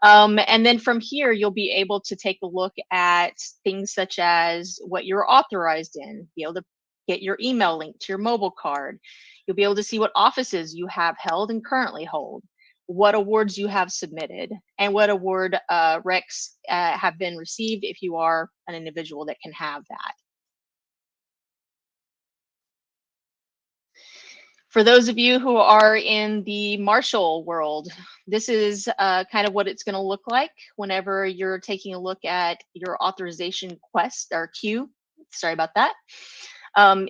And then from here, you'll be able to take a look at things such as what you're authorized in, be able to get your email link to your mobile card. You'll be able to see what offices you have held and currently hold, what awards you have submitted, and what award recs have been received if you are an individual that can have that. For those of you who are in the Marshall world, this is kind of what it's going to look like whenever you're taking a look at your authorization quest or queue. Sorry about that.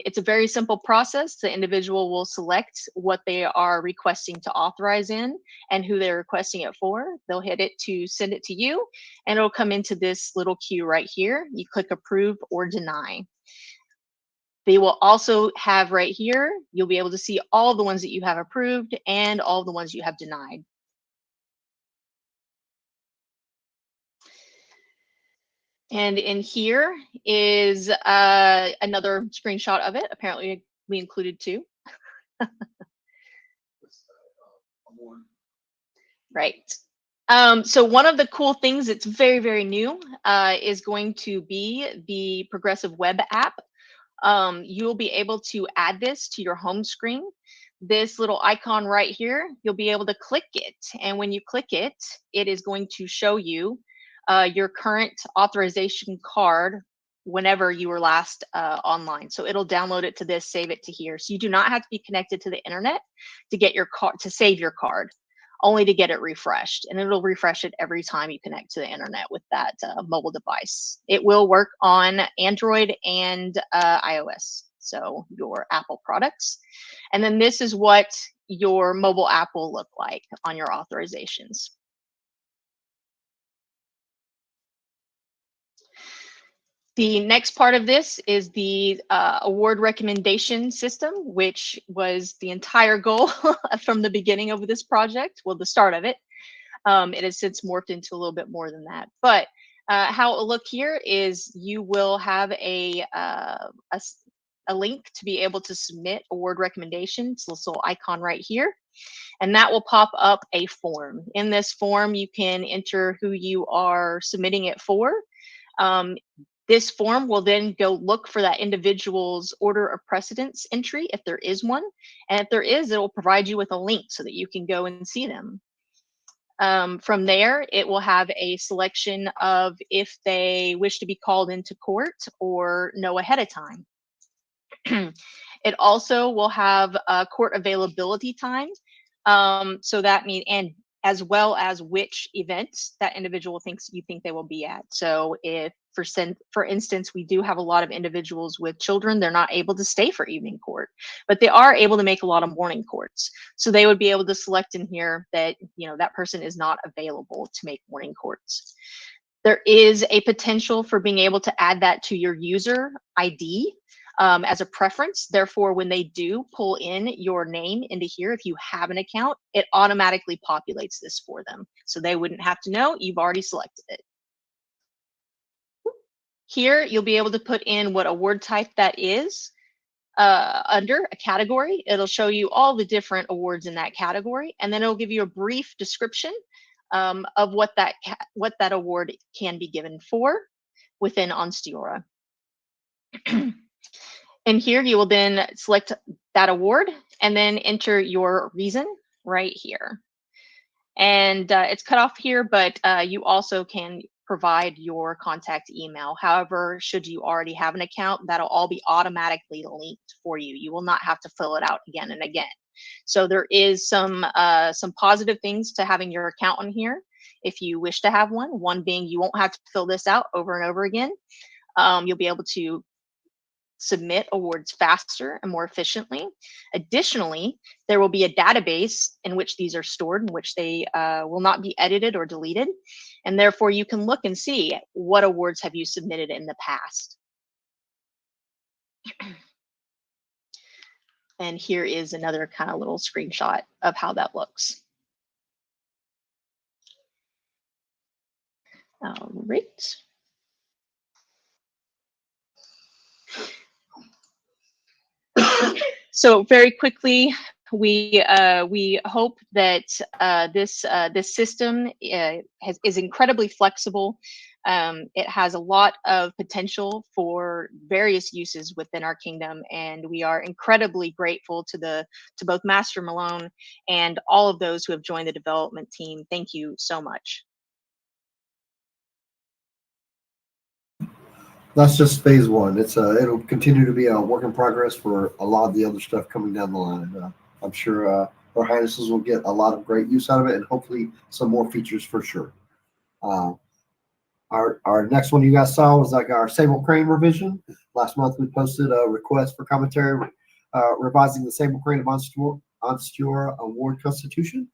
It's a very simple process. The individual will select what they are requesting to authorize in and who they're requesting it for. They'll hit it to send it to you, and it'll come into this little queue right here. You click approve or deny. They will also have right here, you'll be able to see all the ones that you have approved and all the ones you have denied. And in here is another screenshot of it. Apparently we included two. Right. So one of the cool things that's very, very new is going to be the progressive web app. You'll be able to add this to your home screen. This little icon right here, you'll be able to click it. And when you click it, it is going to show you your current authorization card whenever you were last online. So it'll download it to this, save it to here. So you do not have to be connected to the internet to get your card, to save your card, only to get it refreshed. And it'll refresh it every time you connect to the internet with that mobile device. It will work on Android and iOS, so your Apple products. And then this is what your mobile app will look like on your authorizations. The next part of this is the award recommendation system, which was the entire goal from the beginning of this project, well, the start of it. It has since morphed into a little bit more than that. But how it will look here is you will have a link to be able to submit award recommendations, this little icon right here. And that will pop up a form. In this form, you can enter who you are submitting it for. This form will then go look for that individual's order of precedence entry, if there is one. And if there is, it will provide you with a link so that you can go and see them. From there, it will have a selection of if they wish to be called into court or know ahead of time. It also will have a court availability time. So that means, and as well as which events that individual thinks you think they will be at. So if, for instance, we do have a lot of individuals with children, they're not able to stay for evening court, but they are able to make a lot of morning courts. So they would be able to select in here that, you know, that person is not available to make morning courts. There is a potential for being able to add that to your user ID as a preference. Therefore, when they do pull in your name into here, if you have an account, it automatically populates this for them. So they wouldn't have to know, you've already selected it. Here, you'll be able to put in what award type that is under a category. It'll show you all the different awards in that category, and then it'll give you a brief description of what that award can be given for within Ansteorra. And here you will then select that award and then enter your reason right here. And it's cut off here, but you also can provide your contact email. However, should you already have an account, that'll all be automatically linked for you. You will not have to fill it out again and again. So there is some positive things to having your account on here if you wish to have one. One being you won't have to fill this out over and over again. You'll be able to submit awards faster and more efficiently. Additionally, there will be a database in which these are stored, in which they will not be edited or deleted. And therefore, you can look and see what awards have you submitted in the past. And here is another kind of little screenshot of how that looks. All right. So very quickly, we hope that this system is incredibly flexible. It has a lot of potential for various uses within our kingdom, and we are incredibly grateful to both Master Malone and all of those who have joined the development team. Thank you so much. That's just phase one. It'll continue to be a work in progress for a lot of the other stuff coming down the line. I'm sure our highnesses will get a lot of great use out of it, and hopefully some more features for sure. Our next one you guys saw was like our Sable Crane revision. Last month we posted a request for commentary revising the Sable Crane of Ansteorra Award Constitution.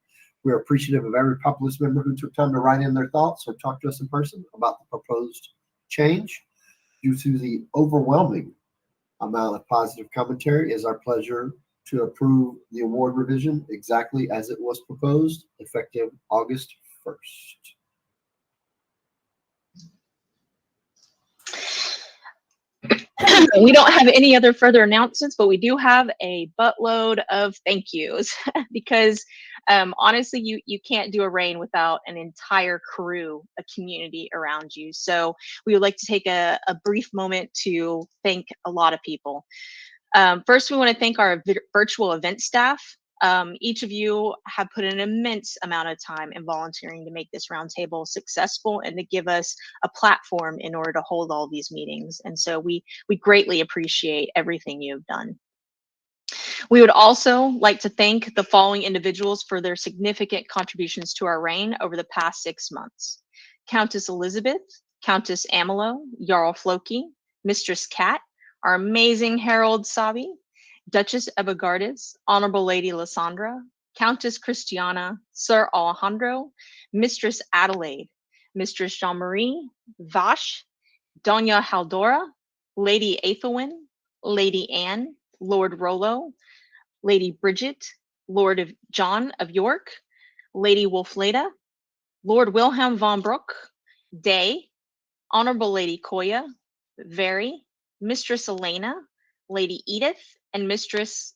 We're appreciative of every populace member who took time to write in their thoughts or talk to us in person about the proposed change. Due to the overwhelming amount of positive commentary, it is our pleasure to approve the award revision exactly as it was proposed, effective August 1st. We don't have any other further announcements, but we do have a buttload of thank yous because honestly, you can't do a rain without an entire crew, a community around you. So we would like to take a brief moment to thank a lot of people. First, we want to thank our virtual event staff. Each of you have put an immense amount of time in volunteering to make this roundtable successful and to give us a platform in order to hold all these meetings. And so we greatly appreciate everything you've done. We would also like to thank the following individuals for their significant contributions to our reign over the past 6 months. Countess Elizabeth, Countess Amelo, Jarl Floki, Mistress Kat, our amazing Harold Sabi, Duchess Evagardis, Honorable Lady Lysandra, Countess Christiana, Sir Alejandro, Mistress Adelaide, Mistress Jean-Marie, Vash, Doña Haldora, Lady Aethowyn, Lady Anne, Lord Rollo, Lady Bridget, Lord John of York, Lady Wolfleda, Lord Wilhelm von Broek, Day, Honorable Lady Koya, Very, Mistress Elena, Lady Edith, and Mistress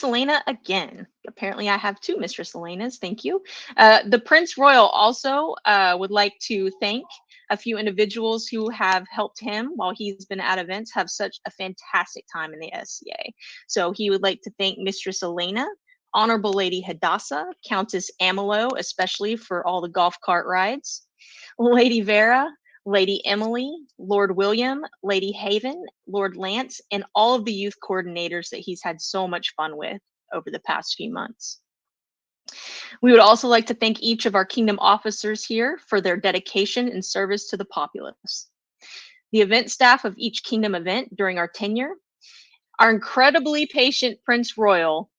Elena again. Apparently I have 2 Mistress Elenas, thank you. The Prince Royal also would like to thank a few individuals who have helped him while he's been at events have such a fantastic time in the SCA. So he would like to thank Mistress Elena, Honorable Lady Hadassah, Countess Amelo, especially for all the golf cart rides, Lady Vera, Lady Emily, Lord William, Lady Haven, Lord Lance, and all of the youth coordinators that he's had so much fun with over the past few months. We would also like to thank each of our Kingdom officers here for their dedication and service to the populace. The event staff of each Kingdom event during our tenure, our incredibly patient Prince Royal,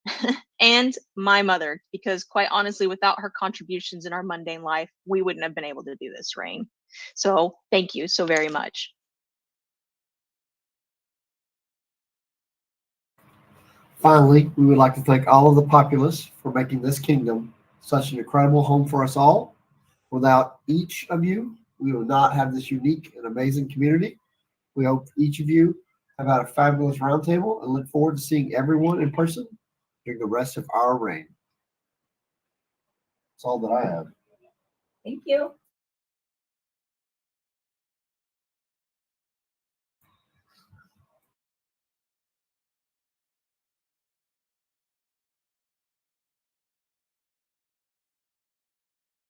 and my mother, because quite honestly, without her contributions in our mundane life, we wouldn't have been able to do this reign. So thank you so very much. Finally, we would like to thank all of the populace for making this kingdom such an incredible home for us all. Without each of you, we would not have this unique and amazing community. We hope each of you have had a fabulous roundtable and look forward to seeing everyone in person during the rest of our reign. That's all that I have. Thank you.